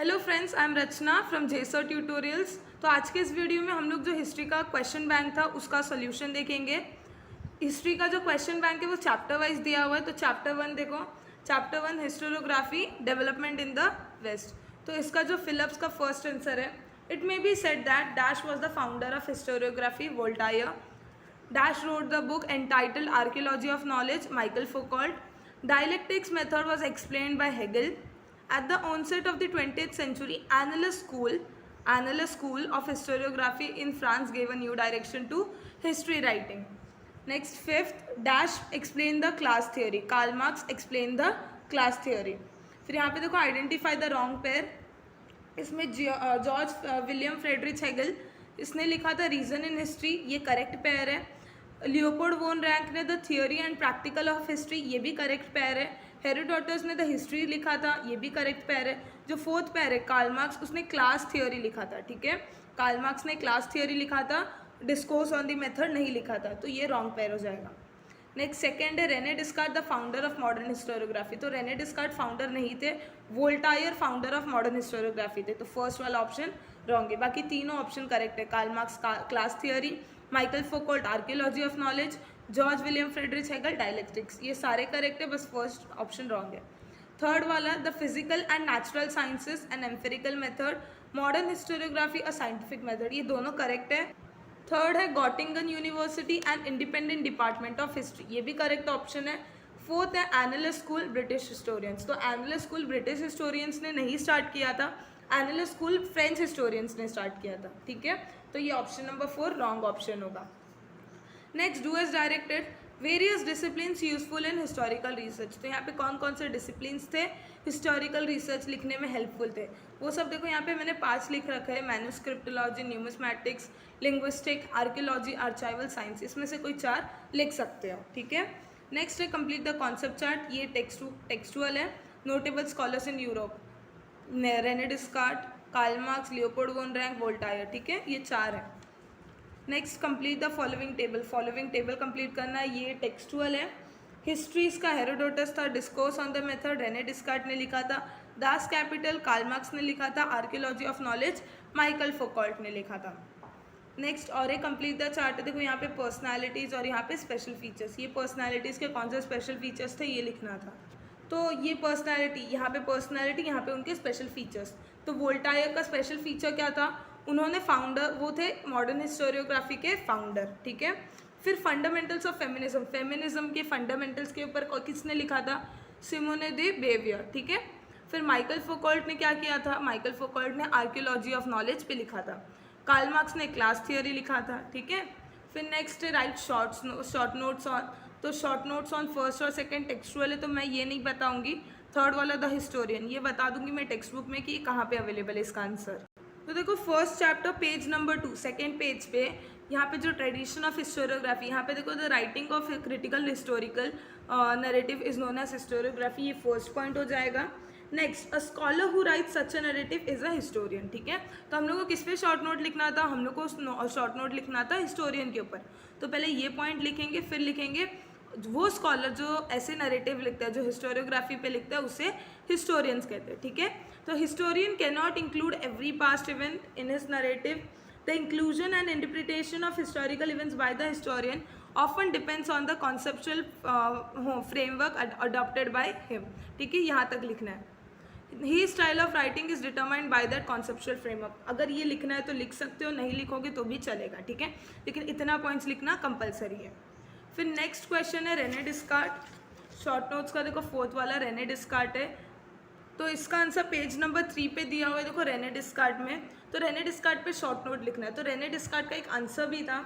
Hello friends, I am Rachna from जेसर tutorials. तो आज के इस वीडियो में हम लोग जो हिस्ट्री का क्वेश्चन बैंक था उसका सोल्यूशन देखेंगे। हिस्ट्री का जो क्वेश्चन बैंक है वो चैप्टर वाइज दिया हुआ है। तो चैप्टर 1 देखो, chapter 1 historiography development in the west. तो इसका जो फिलिप्स का फर्स्ट आंसर है, it may be said that dash was the founder of historiography Voltaire. Dash wrote the book entitled Archaeology of Knowledge, Michael Foucault. Dialectics method was explained by Hegel. At the onset of the 20th century, Annales School of Historiography in France gave a new direction to history writing. Next, fifth, Dash explained the class theory. Karl Marx explained the class theory. फिर यहाँ पे देखो identify the wrong pair. इसमें George William Friedrich Hegel इसने लिखा था reason in history, ये correct pair है। लियोपोल्ड वोन रैंक ने the theory and practical of history, ये भी करेक्ट पेयर है। हेरोडोटस ने द हिस्ट्री लिखा था, ये भी करेक्ट पेयर है। जो फोर्थ पेयर है कार्ल मार्क्स, उसने क्लास थियोरी लिखा था। ठीक है, कार्ल मार्क्स ने क्लास थियोरी लिखा था, डिस्कोर्स ऑन द मेथड नहीं लिखा था, तो ये रॉन्ग पेयर हो जाएगा। नेक्स्ट सेकेंड है Rene Descartes the founder of modern historiography. तो रेने डिस्कार्ट फाउंडर नहीं थे, Voltaire founder of modern historiography थे। तो फर्स्ट वाला ऑप्शन रॉन्ग है, बाकी तीनों ऑप्शन करेक्ट है। Karl Marx class theory, Michael Foucault archaeology of knowledge, George William Friedrich Hegel dialectics, ये सारे करेक्ट है, बस फर्स्ट ऑप्शन रॉन्ग है। थर्ड वाला the physical and natural sciences and empirical method, modern historiography a scientific method, ये दोनों correct है। Third है Gottingen university and independent department of history, ये भी करेक्ट ऑप्शन है। फोर्थ है एनालिस स्कूल ब्रिटिश हिस्टोरियंस। तो एनालिस स्कूल ब्रिटिश हिस्टोरियंस ने नहीं स्टार्ट किया था, एनालिस स्कूल फ्रेंच हिस्टोरियंस ने स्टार्ट किया था। ठीक है, तो ये ऑप्शन नंबर 4 रॉन्ग ऑप्शन होगा। Next, do as directed various disciplines useful in historical research. तो यहाँ पे कौन कौन से डिसिप्लिन्स थे हिस्टोरिकल रिसर्च लिखने में हेल्पफुल थे, वो सब देखो यहाँ पे मैंने 5 लिख रखा है। मैन्युस्क्रिप्टोलॉजी, न्यूमिस्मैटिक्स, लिंग्विस्टिक, आर्कियोलॉजी, आर्चाइवल साइंस, इसमें से कोई 4 लिख सकते हो। ठीक है, नेक्स्ट है कंप्लीट द कॉन्सेप्ट चार्ट, ये टेक्सचुअल है। Notable scholars in Europe, Rene Descartes, Karl Marx, Leopold von Ranke, Voltaire. ठीक है, ये 4 है। Next complete the following table complete करना है, ये टेक्सचुअल है। हिस्ट्रीज का हेरोडोटस था, discourse on the method Rene Descartes ने लिखा था, दास कैपिटल कार्ल मार्क्स ने लिखा था, आर्कियोलॉजी ऑफ नॉलेज माइकल फोकोल्ट ने लिखा था। नेक्स्ट और एक कंप्लीट द चार्ट, देखो यहाँ पे पर्सनालिटीज़ और यहाँ पे स्पेशल फीचर्स, ये पर्सनालिटीज़ के कौन से स्पेशल फीचर्स थे ये लिखना था। तो ये पर्सनालिटी, यहाँ पे उनके स्पेशल फीचर्स। तो वोल्टायर का स्पेशल फीचर क्या था, उन्होंने वो थे मॉडर्न हिस्टोरियोग्राफी के फाउंडर। ठीक है, फिर फंडामेंटल्स ऑफ फेमिनिज्म के फंडामेंटल्स के ऊपर किसने लिखा था, सिमोने दे बेवियर। ठीक है, फिर माइकल फोकोल्ट ने क्या किया था, माइकल फोकोल्ट ने आर्कियोलॉजी ऑफ नॉलेज पे लिखा था। कार्ल मार्क्स ने क्लास थियोरी लिखा था। ठीक है, फिर next right short notes on, तो शॉर्ट नोट्स ऑन फर्स्ट और सेकंड टेक्सचुअल है, तो मैं ये नहीं बताऊंगी। थर्ड वाला द हिस्टोरियन, ये बता दूंगी मैं टेक्स्ट बुक में कि कहाँ पे अवेलेबल है इसका आंसर। तो देखो first chapter page number 2 second page पे यहाँ पे जो ट्रेडिशन ऑफ हिस्टोरियोग्राफी, यहाँ पे देखो the writing of critical historical narrative is known as historiography, ये फर्स्ट पॉइंट हो जाएगा। Next, a scholar who write such a narrative is a historian. ठीक है, तो हम लोग को किस पे शॉर्ट नोट लिखना था, हम लोग को शॉर्ट नोट लिखना था हिस्टोरियन के ऊपर। तो पहले ये पॉइंट लिखेंगे, फिर लिखेंगे वो स्कॉलर जो ऐसे नरेटिव लिखता है, जो हिस्टोरियोग्राफी पे लिखता है, उसे हिस्टोरियंस कहते हैं। ठीक है, तो historian can not include every past event in his narrative. The inclusion and interpretation of historical events by the historian often depends on the conceptual framework adopted by him. ठीक है, यहाँ तक लिखना है। He style of writing is determined by that conceptual framework. अगर ये लिखना है तो लिख सकते हो, नहीं लिखोगे तो भी चलेगा। ठीक है, लेकिन इतना पॉइंट्स लिखना कंपलसरी है। फिर नेक्स्ट क्वेश्चन है रेने डिस्कार्ट। शॉर्ट नोट्स का देखो फोर्थ वाला रेने डिस्कार्ट है, तो इसका आंसर पेज नंबर 3 पे दिया हुआ है। देखो रेने डिस्कार्ट में, तो रेने डिस्कार्ट पे शॉर्ट नोट लिखना है। तो रेने डिस्कार्ट का एक आंसर भी था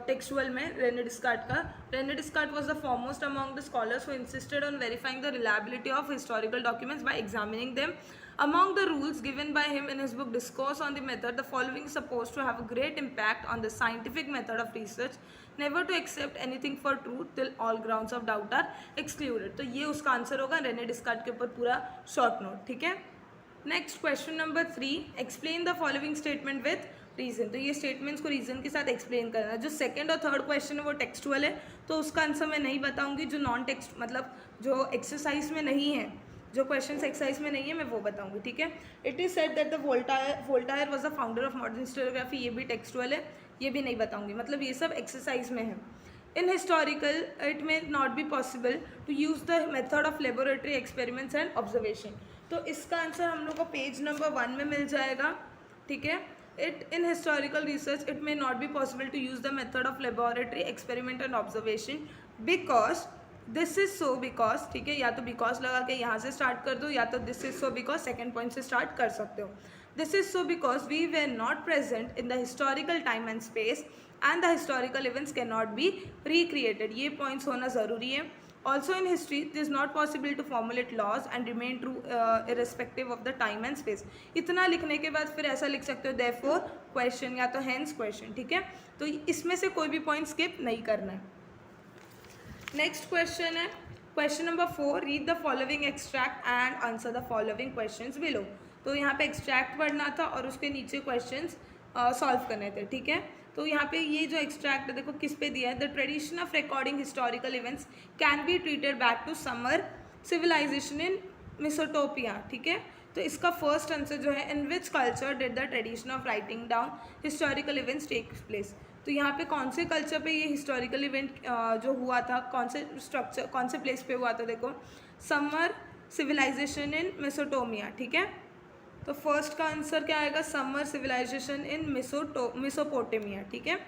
टेक्सुअल में रेने डिस्कार्ट का। Rene Descartes was the foremost among the scholars who insisted on verifying the reliability of historical documents by examining them. Among the rules given by him in his book Discourse on the Method, the following is supposed to have a great impact on the scientific method of research. Never to accept anything for truth till all grounds of doubt are excluded. तो ये उसका answer होगा Renee डिस्कार्ट के ऊपर पूरा short note. ठीक है, next question number 3, explain the following statement with reason. तो ये स्टेटमेंट्स को रीजन के साथ एक्सप्लेन करना है। जो सेकंड और थर्ड क्वेश्चन है वो टेक्सचुअल है, तो उसका आंसर मैं नहीं बताऊंगी। जो नॉन टेक्स्ट मतलब जो एक्सरसाइज में नहीं है जो क्वेश्चन एक्सरसाइज में नहीं है मैं वो बताऊंगी, ठीक है। It is said that the Voltaire was the founder of modern historiography, ये भी टेक्सचुअल है, ये भी नहीं बताऊंगी, मतलब ये सब एक्सरसाइज में है। In historical it may not be possible to use the method of laboratory experiments and observation. तो इसका आंसर हम लोग को पेज नंबर 1 में मिल जाएगा, ठीक है। It in historical research it may not be possible to use the method of laboratory experiment and observation because this is so because, ठीक है, या तो बिकॉज लगा के यहाँ से स्टार्ट कर दो, या तो this is so because second point से स्टार्ट कर सकते हो। This is so because we were not present in the historical time and space and the historical events can not be recreated, ये पॉइंट्स होना ज़रूरी है। Also in history it is not possible to formulate laws and remain true irrespective of the time and space. इतना लिखने के बाद फिर ऐसा लिख सकते हो देयरफॉर क्वेश्चन या तो हेंस क्वेश्चन, ठीक है। तो इसमें से कोई भी पॉइंट स्किप नहीं करना है। नेक्स्ट क्वेश्चन है question number 4, read the following extract and answer the following questions below. तो यहाँ पे एक्सट्रैक्ट पढ़ना था और उसके नीचे क्वेश्चंस सॉल्व करने थे, ठीक है। तो यहाँ पे ये जो एक्सट्रैक्ट है देखो किस पे दिया है, the tradition of recording historical events can be treated back to Sumer civilisation in Mesopotamia, ठीक है। तो इसका फर्स्ट आंसर जो है, in which culture did the tradition of writing down historical events take place. तो यहाँ पे कौन से कल्चर पे ये हिस्टोरिकल इवेंट जो हुआ था, कौन से स्ट्रक्चर कौन से प्लेस पे हुआ था, देखो समर सिविलाइजेशन इन मेसोपोटामिया, ठीक है। तो फर्स्ट का आंसर क्या आएगा, समर सिविलाइजेशन इन मेसोपोटामिया, ठीक है।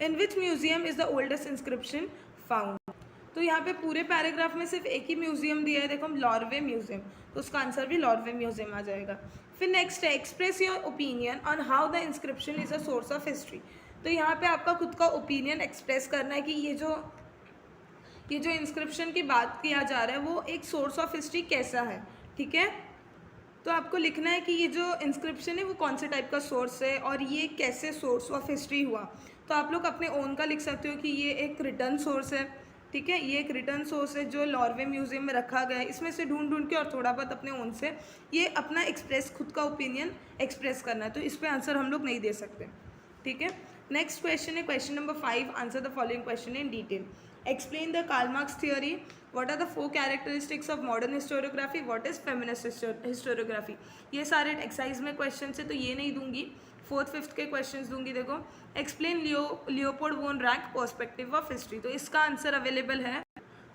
In which museum is the oldest inscription found. तो यहाँ पे पूरे पैराग्राफ में सिर्फ एक ही म्यूजियम दिया है, देखो लॉर्वे म्यूजियम, तो उसका आंसर भी लॉर्वे म्यूजियम आ जाएगा। फिर नेक्स्ट है express your opinion on how the inscription is a source of history. तो यहाँ पे आपका खुद का ओपिनियन एक्सप्रेस करना है कि ये जो इंस्क्रिप्शन की बात किया जा रहा है वो एक सोर्स ऑफ हिस्ट्री कैसा है, ठीक है। तो आपको लिखना है कि ये जो इंस्क्रिप्शन है वो कौन से टाइप का सोर्स है और ये कैसे सोर्स ऑफ हिस्ट्री हुआ। तो आप लोग अपने ओन का लिख सकते हो कि ये एक रिटर्न सोर्स है, ठीक है, ये एक रिटर्न सोर्स है जो लॉर्वे म्यूजियम में रखा गया है, इसमें से ढूंढ के और थोड़ा बहुत अपने ओन से ये अपना खुद का ओपिनियन एक्सप्रेस करना है। तो इस पर आंसर हम लोग नहीं दे सकते, ठीक है। नेक्स्ट क्वेश्चन है question number 5, answer the following question in detail. Explain the Karl Marx theory, what are the 4 characteristics of modern historiography, what is feminist historiography. ये सारे एक्सरसाइज में क्वेश्चन है तो ये नहीं दूंगी, 4th 5th के क्वेश्चंस दूंगी। देखो explain Leopold von rank perspective of history, तो इसका आंसर अवेलेबल है।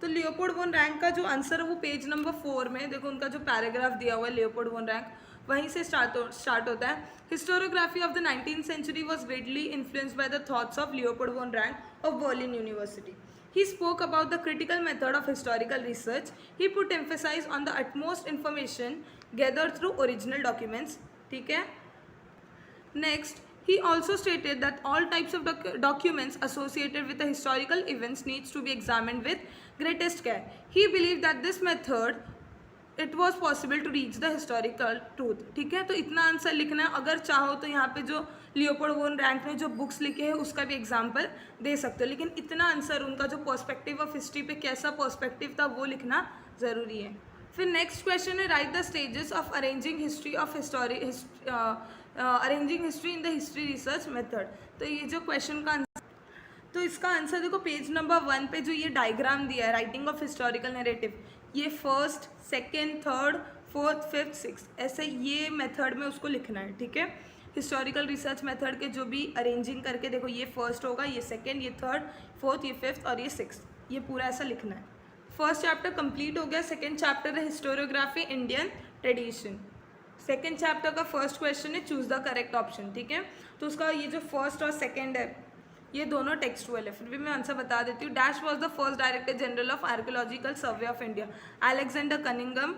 तो लियोपोल्ड वोन रैंक का जो आंसर है वो पेज नंबर 4 में देखो उनका जो पैराग्राफ दिया हुआ है लियोपोल्ड वोन रैंक, वहीं से स्टार्ट होता है। Historiography of the 19th century was greatly influenced by the thoughts of Leopold von Ranke of Berlin University. He spoke about the critical method of historical research. He put emphasis on the utmost information gathered through original documents, ठीक है। Next, he also stated that all types of documents associated with the historical events needs to be examined with greatest care. He believed that this method it was possible to reach the historical truth, ठीक है। तो इतना answer लिखना है, अगर चाहो तो यहाँ पे जो लियोपोल्ड वोन रैंक ने जो बुक्स लिखे हैं उसका भी एग्जाम्पल दे सकते हो, लेकिन इतना आंसर उनका जो पर्सपेक्टिव ऑफ हिस्ट्री पे कैसा पर्सपेक्टिव था वो लिखना ज़रूरी है। फिर नेक्स्ट क्वेश्चन है right the stages of arranging history in the history research method. तो ये जो क्वेश्चन का आंसर, तो इसका आंसर देखो पेज नंबर 1 पे जो ये डायग्राम दिया है राइटिंग ऑफ हिस्टोरिकल नैरेटिव, ये 1st, 2nd, 3rd, 4th, 5th, 6th ऐसे ये मेथड में उसको लिखना है, ठीक है। हिस्टोरिकल रिसर्च मेथड के जो भी अरेंजिंग करके देखो ये 1st होगा, ये 2nd, ये 3rd, 4th, ये 5th और ये 6th, ये पूरा ऐसा लिखना है। फर्स्ट चैप्टर कंप्लीट हो गया। सेकेंड चैप्टर है historiography Indian tradition. Second chapter का फर्स्ट क्वेश्चन है चूज द करेक्ट ऑप्शन, ठीक है। तो उसका ये जो फर्स्ट और सेकेंड है ये दोनों टेक्सटुअल है, फिर भी मैं आंसर बता देती हूँ। Dash was the first director general of archaeological survey of India, Alexander Cunningham.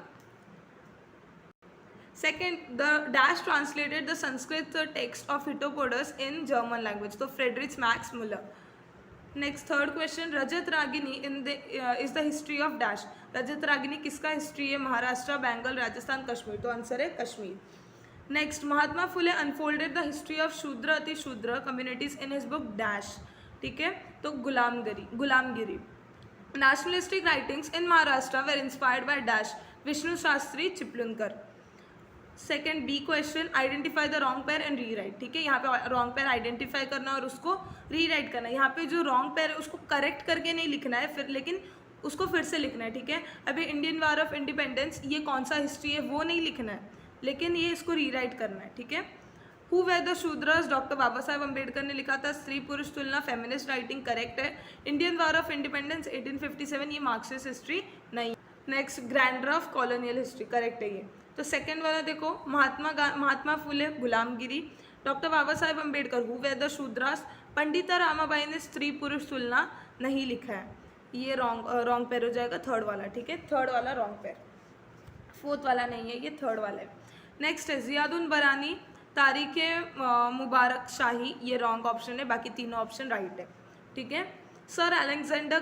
Second, the dash translated the Sanskrit text of Hitopadesha in German language, तो Friedrich Max Muller. Next third question, Rajatarangini is the history of dash, Rajatarangini किसका history है, महाराष्ट्र, बंगाल, राजस्थान, कश्मीर, तो answer है Kashmir. Next, Mahatma Phule unfolded the history of Shudra Ati Shudra communities in his book dash, ठीक है, तो Gulamgiri. Nationalistic writings in Maharashtra were inspired by dash, Vishnu Shastri Chiplunkar. Second B question, identify the wrong pair and rewrite, ठीक है, यहाँ पे रॉन्ग पेयर आइडेंटिफाई करना और उसको री राइट करना। यहाँ पे जो रॉन्ग पेयर है उसको करेक्ट करके नहीं लिखना है फिर, लेकिन उसको फिर से लिखना है, ठीक है। अभी इंडियन वार ऑफ इंडिपेंडेंस ये कौन सा हिस्ट्री है वो नहीं लिखना है, लेकिन ये इसको रीराइट करना है, ठीक है। Who were the Shudras, doctor Baba Saheb Ambedkar ने लिखा था। Stri Purush Tulna feminist writing correct है। इंडियन वार ऑफ इंडिपेंडेंस 1857 ये मार्क्सिस्ट हिस्ट्री नहीं। Next grander of colonial history correct है ये। तो सेकेंड वाला देखो, Mahatma Phule Gulamgiri, doctor Baba Saheb Ambedkar who were the Shudras, Pandita Ramabai ने स्त्री पुरुष तुलना नहीं लिखा है, ये रॉन्ग पेयर हो जाएगा, थर्ड वाला, ठीक है। थर्ड वाला रॉन्ग पेयर, फोर्थ वाला नहीं है, ये थर्ड वाला है। नेक्स्ट है जियादुन बरानी तारीख मुबारक शाही, ये रॉन्ग ऑप्शन है, बाकी तीनों ऑप्शन राइट है, ठीक है। Sir Alexander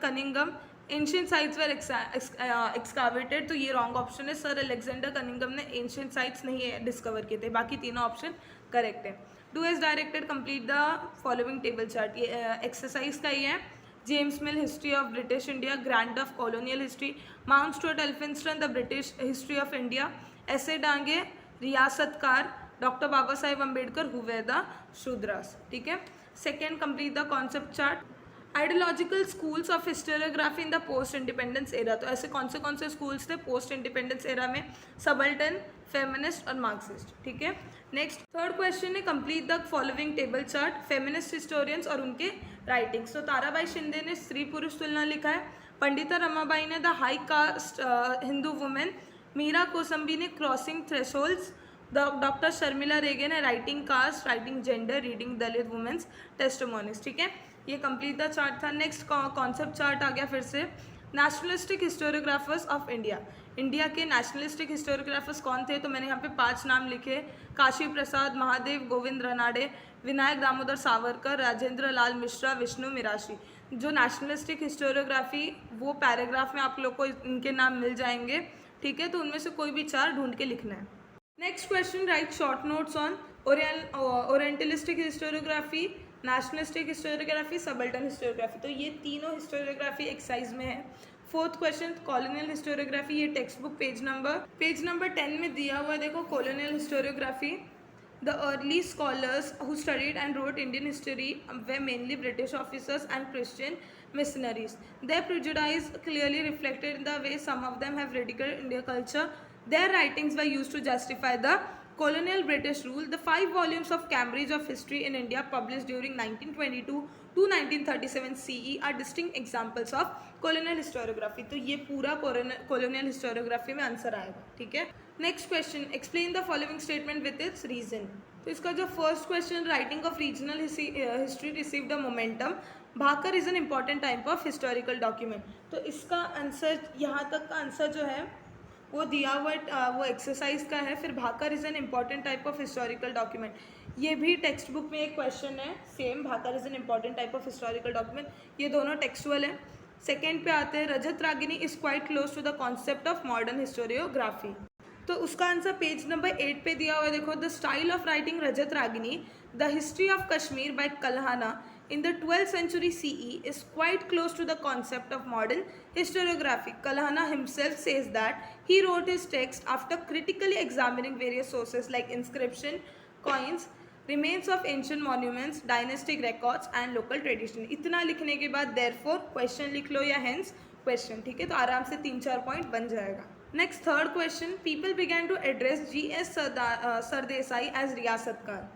Cunningham ancient sites were excavated, तो ये रॉन्ग ऑप्शन है। सर अलेक्जेंडर कनिंगम ने एंशियंट साइट्स नहीं डिस्कवर किए थे, बाकी तीनों ऑप्शन करेक्ट है। Do as directed complete the following table chart, ये एक्सरसाइज का ही है। James Mill history of British India, Grant of colonial history, Mount Stuart Elphinstone the British history of India, ऐसे Dange Riyasatkar, doctor Baba Saheb Ambedkar who were the Shudras, ठीक है। Second complete the concept chart. Ideological schools of historiography in the post independence era, तो ऐसे कौन से schools थे post independence era में, subaltern, feminist और मार्क्सिस्ट, ठीक है। नेक्स्ट थर्ड क्वेश्चन है complete the following table chart, feminist historians और उनके राइटिंग्स। तो ताराबाई शिंदे ने स्त्री पुरुष तुलना लिखा है, पंडिता रमाबाई ने the high caste Hindu women, Meera Kosambi ने crossing thresholds, doctor Sharmila Rege ने writing caste, writing gender, reading Dalit women's testimonies, ठीक है। ये कंप्लीट द चार्ट था। नेक्स्ट कॉन्सेप्ट चार्ट आ गया फिर से। Nationalistic historiographers of India, India के नेशनलिस्टिक हिस्टोरियोग्राफर्स कौन थे, तो मैंने यहाँ पे 5 नाम लिखे, काशी प्रसाद, महादेव गोविंद रनाडे, विनायक दामोदर सावरकर, राजेंद्र लाल मिश्रा, विष्णु मिराशी। जो नेशनलिस्टिक हिस्टोरियोग्राफी वो पैराग्राफ में आप लोग को इनके नाम मिल जाएंगे, ठीक है। तो उनमें से कोई भी 4 ढूंढ के लिखना है। Next question, write short notes on orientalistic historiography, nationalistic historiography, subaltern historiography, तो ये तीनों हिस्टोरियोग्राफी एक्सरसाइज में है। फोर्थ क्वेश्चन कॉलोनियल हिस्टोरियोग्राफी, ये टेक्स्ट बुक पेज नंबर 10 में दिया हुआ है, देखो colonial historiography. The early scholars who studied and wrote Indian history were mainly British officers and Christian missionaries. Their prejudice clearly reflected in the way some of them have ridiculed Indian culture. Their writings were used to justify the colonial British rule. The 5 volumes of Cambridge of History in India published during 1922 to 1937 CE are distinct examples of colonial historiography. तो ये पूरा colonial historiography में answer आएगा, ठीक है। Next question, explain the following statement with its reason. तो इसका जो first question, writing of regional history received a momentum, Bakhar is an important type of historical document. तो इसका आंसर, यहाँ तक का आंसर जो है वो दिया हुआ वो एक्सरसाइज का है। फिर bakhar is an important type of historical document, ये भी टेक्स्ट बुक में एक क्वेश्चन है same, bakhar is an important type of historical document, ये दोनों टेक्सुअल है। सेकेंड पे आते हैं, Rajatarangini is quite close to the concept of modern historiography. तो उसका आंसर पेज नंबर 8 पे दिया हुआ है, देखो the style of writing Rajatarangini, the history of Kashmir by Kalhana in the 12th century CE is quite close to the concept of modern historiography. Kalhana himself says that he wrote his text after critically examining various sources like inscription, coins, remains of ancient monuments, dynastic records and local tradition. इतना लिखने के बाद therefore question लिख लो या hence question, ठीक है। तो आराम से 3-4 पॉइंट बन जाएगा। Next third question, people began to address GS Sardesai as Riyasatkar.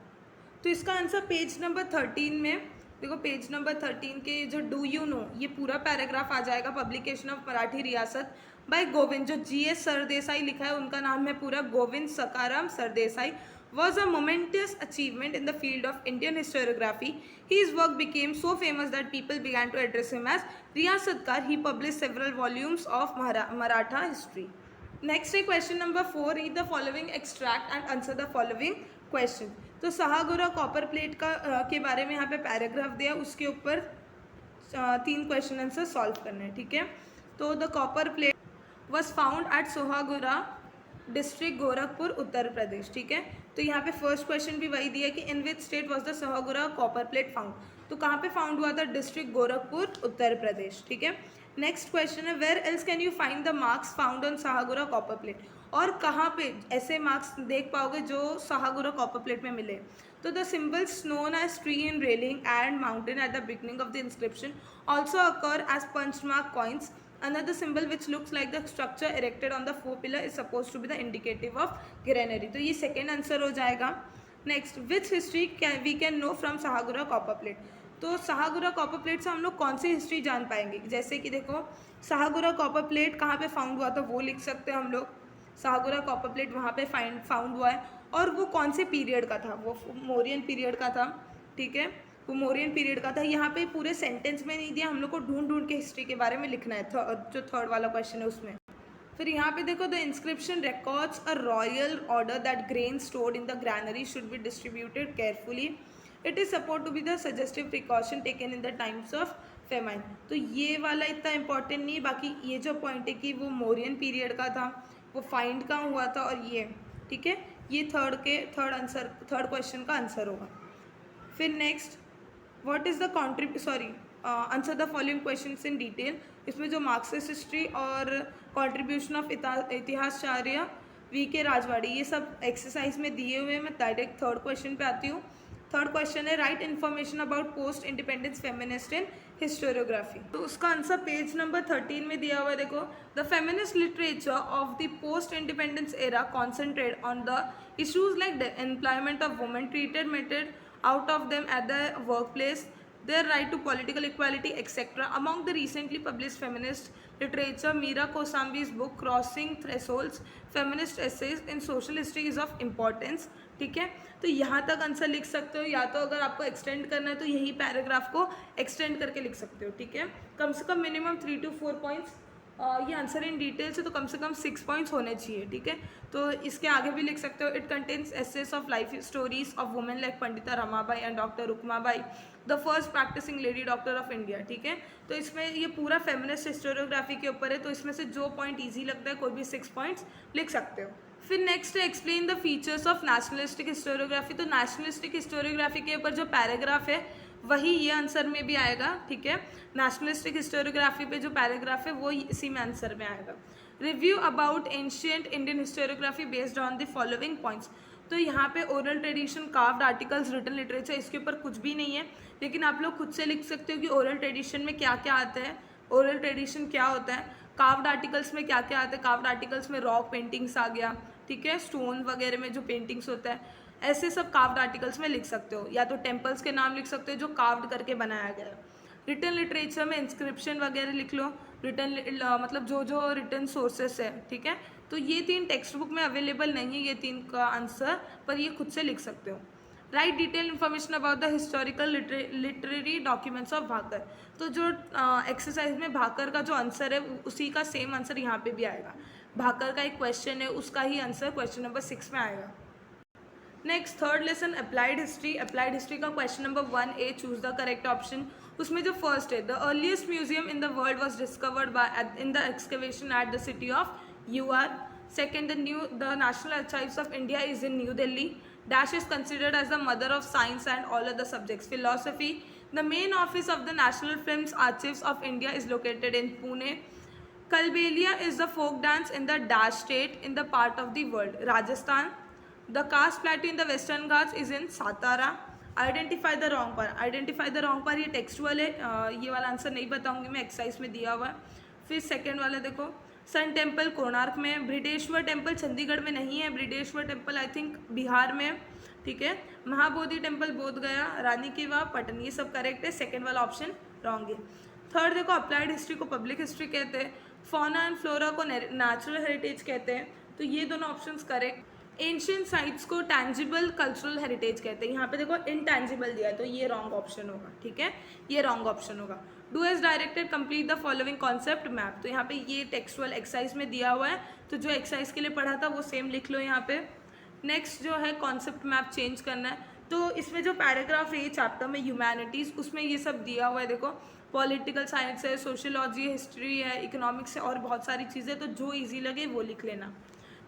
तो इसका आंसर पेज नंबर 13 में, देखो पेज नंबर 13 के जो डू यू नो, ये पूरा पैराग्राफ आ जाएगा। पब्लिकेशन ऑफ मराठी रियासत बाय गोविंद, जो GS सरदेसाई लिखा है उनका नाम है पूरा Govind Sakaram Sardesai, was a momentous achievement in the field of Indian historiography. His work became so famous that people began to address him as Riyasatkar. He published several volumes of Maratha history. Next है question number 4, read the following extract and answer the following question. तो Sohagaura copper plate का के बारे में यहाँ पे paragraph दिया, उसके ऊपर 3 क्वेश्चन आंसर सॉल्व करने हैं, ठीक है। तो the copper plate was found at Sohagaura district Gorakhpur Uttar Pradesh, ठीक है। तो यहाँ पे फर्स्ट क्वेश्चन भी वही दिया कि in which state was the Sohagaura copper plate found, तो कहाँ पे फाउंड हुआ था, डिस्ट्रिक्ट गोरखपुर उत्तर प्रदेश, ठीक है। नेक्स्ट क्वेश्चन है, where else can you find the marks found on Sohagaura copper plate. और कहाँ पे ऐसे मार्क्स देख पाओगे जो सहागुरा कॉपर प्लेट में मिले। तो the symbols known as tree in railing and mountain at the beginning of the inscription also occur as punch mark coins. Another symbol which looks like the structure erected on the four pillar is supposed to be the indicative of granary। तो ये second answer हो जाएगा। Next, which history we can know from Sohagaura copper plate. तो Sohagaura copper plate से हम लोग कौन सी history जान पाएंगे, जैसे कि देखो सहागुरा कॉपर प्लेट कहाँ पे फाउंड हुआ था वो लिख सकते हैं हम लोग। सहागुरा कॉपर प्लेट वहाँ पे फाउंड हुआ है और वो कौन से पीरियड का था, वो मौर्यन पीरियड का था। ठीक है, वो मौर्यन पीरियड का था। यहाँ पे पूरे सेंटेंस में नहीं दिया, हम लोग को ढूंढ ढूंढ के हिस्ट्री के बारे में लिखना है। जो थर्ड वाला क्वेश्चन है उसमें। फिर यहाँ पे देखो, the inscription records a royal order that grain stored in the granary should be distributed carefully. It is support to be the suggestive precaution taken in the times of famine. तो ये वाला इतना इंपॉर्टेंट नहीं है, बाकी ये जो point है कि वो मौर्यन पीरियड का था, वो फाइंड कहाँ हुआ था, और ये ठीक है, ये थर्ड क्वेश्चन का आंसर होगा। फिर next, what is the answer the following questions in detail. इसमें जो मार्क्सिस्ट हिस्ट्री और कंट्रीब्यूशन ऑफ इतिहासचार्य वी.के. राजवाड़ी, ये सब एक्सरसाइज में दिए हुए हैं। मैं डायरेक्ट थर्ड क्वेश्चन पे आती हूँ। थर्ड क्वेश्चन है, right information about post independence feminist in historiography. तो उसका आंसर पेज नंबर 13 में दिया हुआ है। देखो, the feminist literature of the post independence era concentrate on the issues like the employment of women treated out of them at the workplace, their right to political equality, etc. Among the recently published feminist literature, Meera Kosambi's book Crossing Thresholds, Feminist Essays in Social History is of importance। ठीक है, तो यहाँ तक answer लिख सकते हो, या तो अगर आपको एक्सटेंड करना है तो यही पैराग्राफ को एक्सटेंड करके लिख सकते हो। ठीक है, कम से कम मिनिमम 3 to 4 पॉइंट्स। ये आंसर इन डिटेल से तो कम से कम 6 पॉइंट्स होने चाहिए। ठीक है, तो इसके आगे भी लिख सकते हो। It contains essays of life stories of women like Pandita Ramabai and doctor Rukhmabai, the first practising lady doctor of India. ठीक है, तो इसमें ये पूरा फेमिनिस्ट हिस्टोरियोग्राफी के ऊपर है, तो इसमें से जो पॉइंट ईजी लगता है कोई भी 6 पॉइंट्स लिख सकते हो। फिर नेक्स्ट है, explain the features of nationalistic historiography. तो नेशनलिस्टिक हिस्टोरियोग्राफी के ऊपर जो पैराग्राफ है वही ये आंसर में भी आएगा। ठीक है, नेशनलिस्टिक हिस्टोरियोग्राफी पे जो पैराग्राफ है वो इसी में आंसर में आएगा। Review about ancient Indian historiography based on the following points. तो यहाँ पे oral tradition, carved articles, written literature, इसके ऊपर कुछ भी नहीं है, लेकिन आप लोग खुद से लिख सकते हो कि ओरल ट्रेडिशन में क्या क्या आता है, ओरल ट्रेडिशन क्या होता है, कार्व्ड आर्टिकल्स में क्या क्या आता है। कार्व्ड आर्टिकल्स में रॉक पेंटिंग्स आ गया, ठीक है, स्टोन वगैरह में जो पेंटिंग्स होता है, ऐसे सब कार्व्ड आर्टिकल्स में लिख सकते हो, या तो टेम्पल्स के नाम लिख सकते हो जो कार्व्ड करके बनाया गया है। रिटन लिटरेचर में इंस्क्रिप्शन वगैरह लिख लो, मतलब जो रिटन सोर्सेस है। ठीक है, तो ये 3 टेक्स्ट बुक में अवेलेबल नहीं है, ये 3 का आंसर, पर ये खुद से लिख सकते हो। Write detail information about the historical literary documents of Bakhar. तो जो एक्सरसाइज में भाकर का जो आंसर है उसी का सेम आंसर यहाँ पे भी आएगा। भाकर का एक क्वेश्चन है, उसका ही आंसर क्वेश्चन नंबर 6 में आएगा। Next, third lesson applied history. Applied history का question number 1A, choose the correct option. उसमें जो फर्स्ट है, the earliest museum in the world was discovered by in the excavation at the city of UR। Second, the national archives of India is in New Delhi. Dash is considered as the mother of science and all other subjects. Philosophy, the main office of the national films आर्चिव्स of India is located in Pune. Kalbelia is the folk dance in the Dash state in the part of the world, Rajasthan. The Khas Plateau in the Western Ghats is in Satara. Identify the wrong part. Identify the wrong part ये textual है, ये वाला answer नहीं बताऊंगी मैं, exercise में दिया हुआ है। फिर सेकेंड वाला देखो, सन टेम्पल कोणार्क में, बृहदेश्वर टेम्पल चंडीगढ़ में नहीं है, Brihadeshwar temple I think Bihar में। ठीक है, महाबोधि टेम्पल बोध गया, रानी की वाव पटन, ये सब करेक्ट है। सेकेंड वाला ऑप्शन रॉन्ग है। थर्ड देखो, अप्लाइड हिस्ट्री को पब्लिक हिस्ट्री कहते हैं, फौना एंड फ्लोरा को नेचुरल हेरिटेज कहते हैं, तो ये दोनों ऑप्शंस करेक्ट। एंशियंट साइट्स को टैंजिबल कल्चरल हेरिटेज कहते हैं। यहाँ पे देखो इनटैंजिबल दिया है, तो ये रॉन्ग ऑप्शन होगा। ठीक है, ये रॉन्ग ऑप्शन होगा। Do as directed, complete the following concept map. तो यहाँ पे ये टेक्सचुअल एक्सरसाइज में दिया हुआ है, तो जो एक्सरसाइज के लिए पढ़ा था वो सेम लिख लो यहाँ पे। नेक्स्ट जो है कॉन्सेप्ट मैप चेंज करना है, तो इसमें जो पैराग्राफ है ये चैप्टर में ह्यूमैनिटीज़, उसमें ये सब दिया हुआ है। देखो, पॉलिटिकल साइंस है, सोशियोलॉजी, हिस्ट्री है, इकोनॉमिक्स है, और बहुत सारी चीज़ें, तो जो ईजी लगे वो लिख लेना।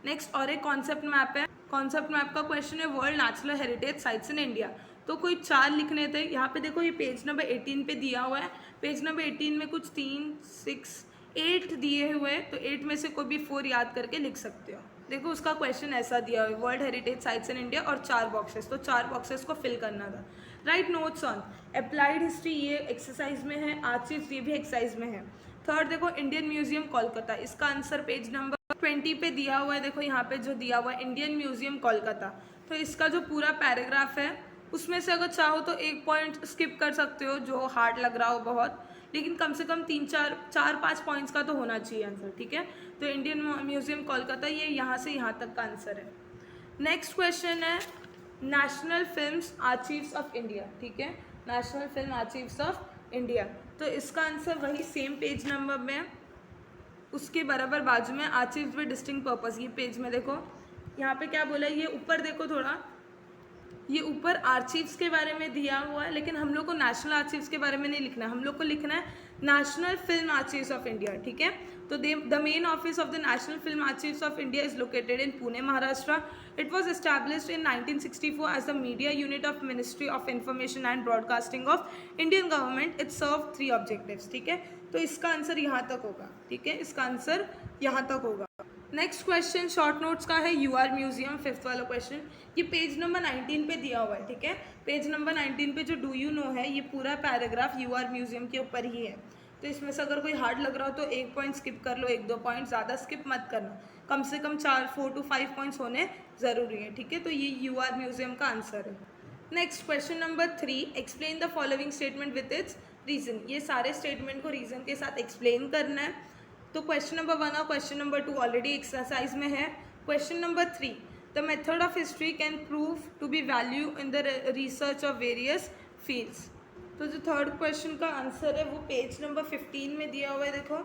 नेक्स्ट, और एक कॉन्सेप्ट मैप है। कॉन्सेप्ट मैप का क्वेश्चन है, world natural heritage sites in India. तो कोई 4 लिखने थे। यहाँ पे देखो, ये पेज नंबर 18 पे दिया हुआ है। पेज नंबर 18 में कुछ 3, 6, 8 दिए हुए हैं, तो 8 में से कोई भी 4 याद करके लिख सकते हो। देखो उसका क्वेश्चन ऐसा दिया हुआ है, world heritage sites in India और 4 बॉक्सेस, तो 4 बॉक्सेस को फिल करना था। Right notes on applied history, ये एक्सरसाइज में है, आर्चिव्स ये भी एक्सरसाइज में है। थर्ड देखो इंडियन म्यूजियम कोलकाता, इसका आंसर पेज नंबर 20 पे दिया हुआ है। देखो यहाँ पे जो दिया हुआ है इंडियन म्यूजियम कोलकाता, तो इसका जो पूरा पैराग्राफ है उसमें से अगर चाहो तो एक पॉइंट स्किप कर सकते हो जो हार्ड लग रहा हो बहुत, लेकिन कम से कम 3-4-5 पॉइंट्स का तो होना चाहिए आंसर, ठीक है। तो इंडियन म्यूजियम कोलकाता ये यहाँ से यहाँ तक का आंसर है। नेक्स्ट क्वेश्चन है national films archives of India, ठीक है, national film archives of India, तो इसका आंसर वही सेम पेज नंबर में, उसके बराबर बाजू में आर्चीव्स विद डिस्टिंक्ट पर्पस, ये पेज में देखो यहाँ पे क्या बोला है, ये ऊपर देखो थोड़ा, ये ऊपर आर्चीव्स के बारे में दिया हुआ है, लेकिन हम लोग को नेशनल आर्चीव्स के बारे में नहीं लिखना है, हम लोग को लिखना है national film archives of India, ठीक है। तो the main office of the national film archives of India is located in Pune, Maharashtra. It was established in 1964 as the media unit of ministry of information and broadcasting of Indian government. It serve 3 objectives, ठीक है। तो इसका answer यहाँ तक होगा, ठीक है, इसका आंसर यहाँ तक होगा। नेक्स्ट क्वेश्चन शॉर्ट नोट्स का है, यूआर म्यूजियम, 5th वाला क्वेश्चन, ये पेज नंबर 19 पे दिया हुआ है, ठीक है। पेज नंबर 19 पे जो डू यू नो है, ये पूरा पैराग्राफ यूआर म्यूजियम के ऊपर ही है। तो इसमें से अगर कोई हार्ड लग रहा हो तो 1 पॉइंट स्किप कर लो, 1-2 पॉइंट, ज़्यादा स्किप मत करना, कम से कम 4 to 5 पॉइंट्स होने ज़रूरी है, ठीक है। तो ये यूआर म्यूजियम का आंसर है। Next question number 3, explain the following statement with its reason, ये सारे स्टेटमेंट को रीजन के साथ एक्सप्लेन करना है। तो क्वेश्चन नंबर 1 और क्वेश्चन नंबर 2 ऑलरेडी एक्सरसाइज में है। Question number 3, the method of history can prove to be value in the research of various fields. तो जो थर्ड क्वेश्चन का आंसर है वो पेज नंबर 15 में दिया हुआ है, देखो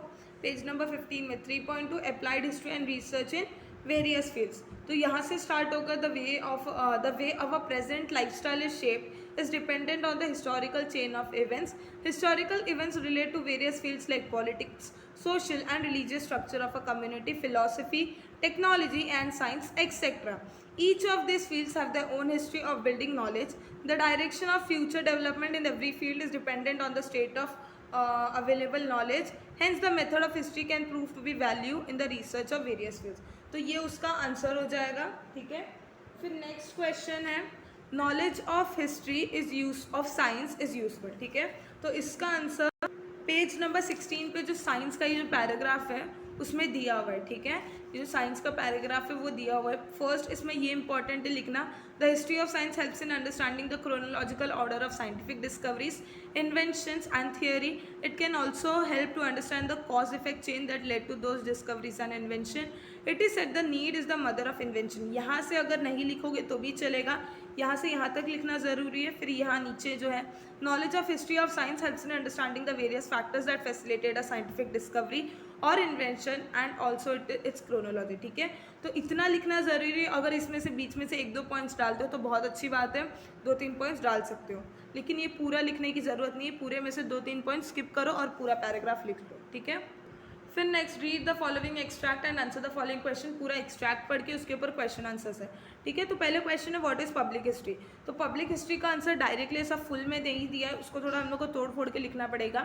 पेज नंबर 15 में 3.2 applied history and research in various fields. तो यहाँ से स्टार्ट होकर the way of a present lifestyle is shape is dependent on the historical chain of events. Historical events relate to various fields like politics, social and religious structure of a community, philosophy, technology and science, etc. Each of these fields have their own history of building knowledge. The direction of future development in every field is dependent on the state of available knowledge. Hence the method of history can prove to be value in the research of various fields. तो ये उसका answer हो जाएगा, ठीक है। फिर next question है knowledge of history is use of science is useful, ठीक है। तो इसका आंसर पेज नंबर 16 पे जो साइंस का ये जो पैराग्राफ है उसमें दिया हुआ है, ठीक है। ये जो साइंस का पैराग्राफ है वो दिया हुआ है। फर्स्ट इसमें ये इंपॉर्टेंट है लिखना, the history of science helps in understanding the chronological order of scientific discoveries, inventions and theory. It can also help to understand the cause effect chain that led to those discoveries and invention. It is said the need is the mother of invention. यहाँ से अगर नहीं लिखोगे तो भी चलेगा, यहाँ से यहाँ तक लिखना ज़रूरी है। फिर यहाँ नीचे जो है knowledge of history of science helps in understanding the various factors that facilitate a scientific discovery और invention and also its chronology, ठीक है। तो इतना लिखना ज़रूरी है। अगर इसमें से बीच में से 1-2 पॉइंट्स डालते हो तो बहुत अच्छी बात है, 2-3 पॉइंट्स डाल सकते हो, लेकिन ये पूरा लिखने की ज़रूरत नहीं है। पूरे में से 2-3 पॉइंट्स स्किप करो और पूरा पैराग्राफ लिख लो, ठीक है। फिर next read the following extract and answer the following question. पूरा एक्सट्रैक्ट पढ़ के उसके ऊपर क्वेश्चन आंसर्स है, ठीक है। तो पहले क्वेश्चन है व्हाट इज पब्लिक हिस्ट्री। तो पब्लिक हिस्ट्री का आंसर डायरेक्टली ऐसा फुल में दे ही दिया है, उसको थोड़ा हम लोग को तोड़ फोड़ के लिखना पड़ेगा।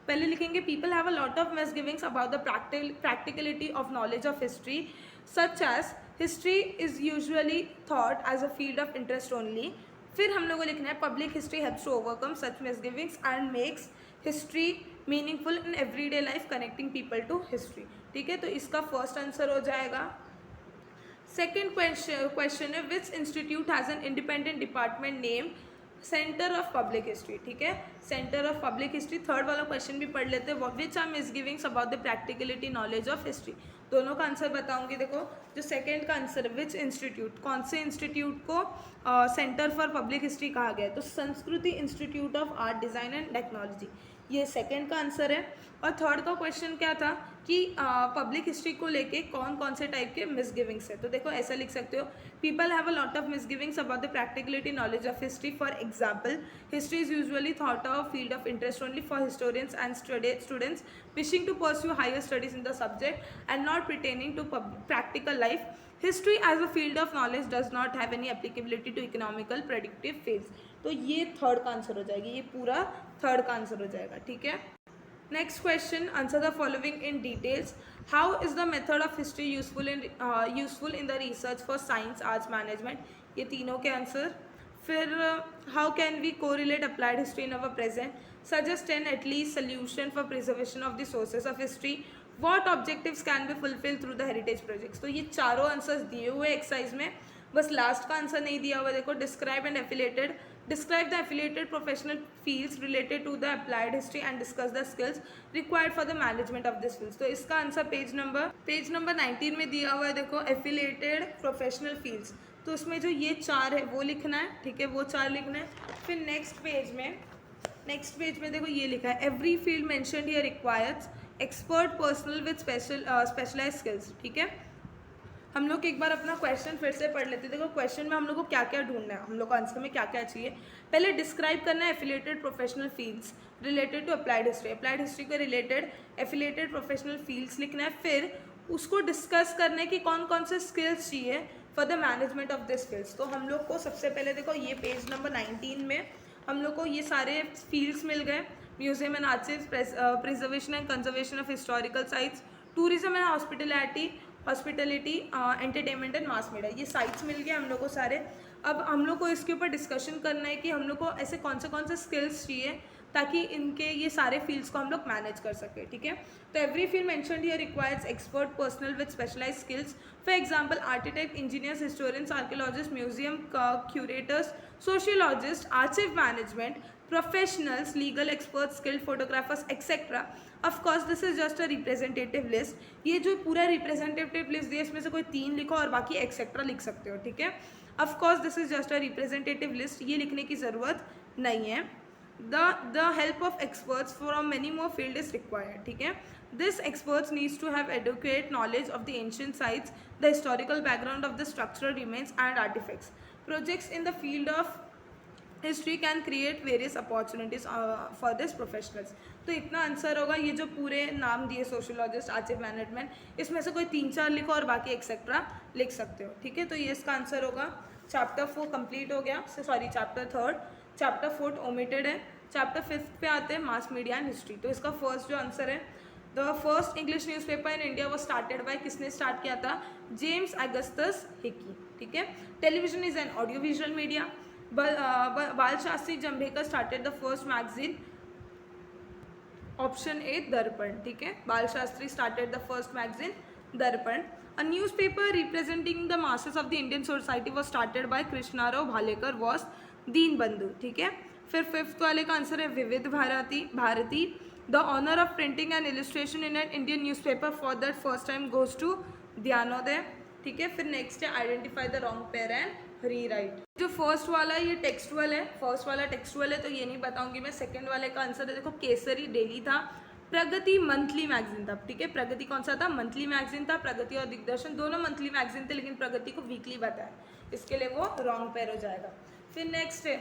पहले लिखेंगे people have a lot of misgivings about the practicality of knowledge of history such as history is usually thought as a field of interest only. फिर हम लोग को लिखना है public history helps to overcome such misgivings and makes history meaningful in everyday life connecting people to history, ठीक है। तो इसका फर्स्ट आंसर हो जाएगा। सेकेंड क्वेश्चन है which institute has an independent department name centre of public history, ठीक है, centre of public history. Third वाला क्वेश्चन भी पढ़ लेते हैं, which are misgivings about the practicality knowledge of history. दोनों का आंसर बताऊंगी। देखो जो सेकंड का आंसर विच इंस्टीट्यूट, कौन से इंस्टीट्यूट को सेंटर फॉर पब्लिक हिस्ट्री कहा गया है, तो संस्कृति institute of art design and technology, ये सेकंड का आंसर है। और थर्ड का क्वेश्चन क्या था कि पब्लिक हिस्ट्री को लेके कौन कौन से टाइप के मिसगिविंग्स है। तो देखो ऐसा लिख सकते हो people have a lot of misgivings about the practicality knowledge of history. For example history is usually thought of field of interest only for historians and students wishing to pursue higher studies in the subject and not pertaining to practical life. History as a field of knowledge does not have any applicability to economical predictive fields. तो ये third का answer हो जाएगी, ये पूरा third का answer हो जाएगा, ठीक है। Next question, answer the following in details. How is the method of history useful in the research for science arts management. ये तीनों के आंसर. फिर how can we correlate applied history in our present. Suggest 10 at least solution for preservation of the sources of history. What objectives can be fulfil through the heritage projects. तो ये चारों answers दिए हुए exercise में, बस last का answer नहीं दिया हुआ. देखो, describe and affiliated. Describe the affiliated professional fields related to the applied history and discuss the skills required for the management of this fields. तो इसका आंसर पेज नंबर 19 में दिया हुआ है. देखो, affiliated professional fields, तो उसमें जो ये 4 है वो लिखना है. ठीक है, वो 4 लिखना है. फिर नेक्स्ट पेज में देखो ये लिखा है, every field mentioned here requires expert personnel with specialised skills. ठीक है, हम लोग एक बार अपना क्वेश्चन फिर से पढ़ लेते हैं. देखो, क्वेश्चन में हम लोग को क्या क्या ढूंढना है, हम लोग को आंसर में क्या क्या चाहिए. पहले डिस्क्राइब करना है affiliated professional fields related to applied history के रिलेटेड एफिलिएटेड प्रोफेशनल फील्ड्स लिखना है. फिर उसको डिस्कस करना है कि कौन कौन से स्किल्स चाहिए for the management of this skills. तो हम लोग को सबसे पहले देखो, ये पेज नंबर 19 में हम लोग को ये सारे फील्ड्स मिल गए. Museum and archives, preservation and conservation of historical sites, tourism and hospitality, entertainment and mass media. ये साइट्स मिल गए हम लोग को सारे. अब हम लोग को इसके ऊपर डिस्कशन करना है कि हम लोग को ऐसे कौन से स्किल्स चाहिए ताकि इनके ये सारे फील्ड्स को हम लोग मैनेज कर सकें. ठीक है, तो every field mentioned here requires expert personnel with specialised skills. For example, architect, engineers, historians, archaeologist, museum curators, sociologist, archive management professionals, legal experts, skilled photographers etcetera. Of course this is just a representative list. ये जो पूरा representative list दिया, इसमें से कोई 3 लिखो और बाकी एक्सेट्रा लिख सकते हो. ठीक है, of course this is just a representative list, ये लिखने की ज़रूरत नहीं है. The help of experts from many more field is required. ठीक है, this experts needs to have adequate knowledge of the ancient sites, the historical background of the structural remains and artifacts. Projects in the field of history can create various opportunities for this professionals. तो इतना answer होगा. ये जो पूरे नाम दिए, sociologist, archive management, इसमें से कोई 3-4 लिखो और बाकी एक्सेट्रा लिख सकते हो. ठीक है, तो ये इसका आंसर होगा. चैप्टर 4 कंप्लीट हो गया. चैप्टर 3. चैप्टर 4 ओमिटेड है. चैप्टर 5 पे आते हैं मास मीडिया एंड हिस्ट्री. तो इसका फर्स्ट जो आंसर है, the first English newspaper in India वो स्टार्टेड बाय, किसने स्टार्ट किया था? James Augustus Hicky. ठीक है, television is an audio visual media. Bal Shastri Jambhekar started the first magazine. Option A Darpan. ठीक है, Bal Shastri started the first magazine Darpan. A newspaper representing the masses of the Indian society was started by Krishnarao Bhalekar was Deenbandhu. ठीक है, फिर 5th वाले का answer है Vividh Bharati. The honour of printing and illustration in an Indian newspaper for that first time goes to Dnyanodaya. ठीक है, फिर next है identify the wrong pair and rewrite. जो फर्स्ट वाला है ये टेक्सटुअल है, तो ये नहीं बताऊंगी मैं. सेकंड वाले का आंसर है, देखो, केसरी डेली था, प्रगति मंथली मैगजीन था. ठीक है, प्रगति कौन सा था? मंथली मैगजीन था. प्रगति और दिग्दर्शन दोनों मंथली मैगजीन थे, लेकिन प्रगति को वीकली बताया, इसके लिए वो रॉन्ग पेयर हो जाएगा. फिर नेक्स्ट है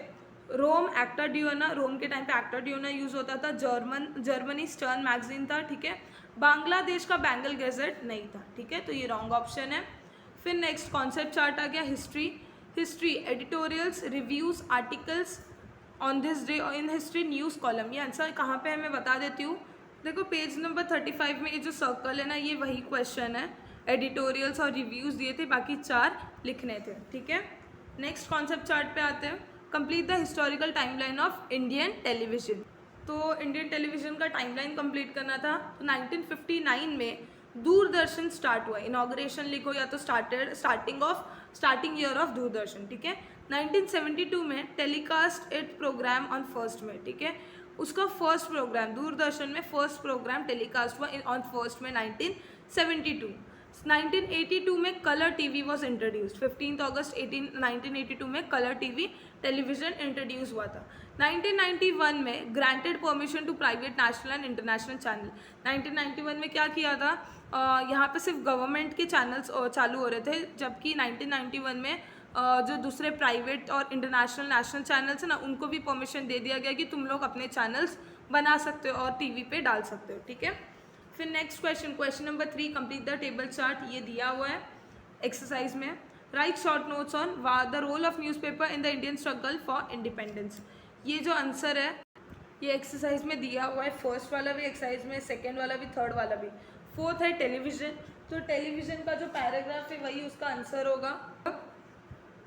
रोम, एक्टर ड्यूना. रोम के टाइम पे एक्टर ड्यूना यूज होता था. जर्मनी स्टर्न मैगजीन था. ठीक है, बांग्लादेश का बेंगल गैजेट नहीं था. ठीक है, तो ये रॉन्ग ऑप्शन है. फिर नेक्स्ट कॉन्सेप्ट चार्ट आ गया. History editorials, reviews, articles on this day in history, news column. ये आंसर कहाँ पे है मैं बता देती हूँ. देखो, पेज नंबर 35 में ये जो सर्कल है ना, ये वही क्वेश्चन है. एडिटोरियल्स और रिव्यूज़ दिए थे, बाकी 4 लिखने थे. ठीक है, नेक्स्ट कॉन्सेप्ट चार्ट पे आते हैं. Complete the historical timeline of Indian television. तो इंडियन टेलीविजन का टाइमलाइन कंप्लीट करना था. तो 1959 में दूरदर्शन स्टार्ट हुआ. इनॉग्रेशन लिखो या तो स्टार्टिंग ईयर ऑफ दूरदर्शन. ठीक है, 1972 में telecast it programme on 1st में. ठीक है, उसका फर्स्ट प्रोग्राम दूरदर्शन में फर्स्ट प्रोग्राम टेलीकास्ट हुआ ऑन 1st में 1972. 1982 में कलर टीवी वॉज इंट्रोड्यूस्ड. 15 अगस्त 1982 में कलर टीवी टेलीविजन इंट्रोड्यूस हुआ था. 1991 में granted permission to private national and international channel. 1991 में क्या किया था, यहाँ पे सिर्फ गवर्नमेंट के चैनल्स चालू हो रहे थे, जबकि 1991 में जो दूसरे प्राइवेट और इंटरनेशनल नेशनल चैनल्स हैं ना, उनको भी परमिशन दे दिया गया कि तुम लोग अपने चैनल्स बना सकते हो और टीवी पे डाल सकते हो. ठीक है, फिर next question number 3, complete the table chart. ये दिया हुआ है एक्सरसाइज में. Write short notes on the role of newspaper in the Indian struggle for independence. ये जो आंसर है ये एक्सरसाइज में दिया हुआ है, फर्स्ट वाला भी एक्सरसाइज में, सेकेंड वाला भी, थर्ड वाला भी। फोर्थ है टेलीविज़न, तो टेलीविज़न का जो पैराग्राफ है वही उसका आंसर होगा।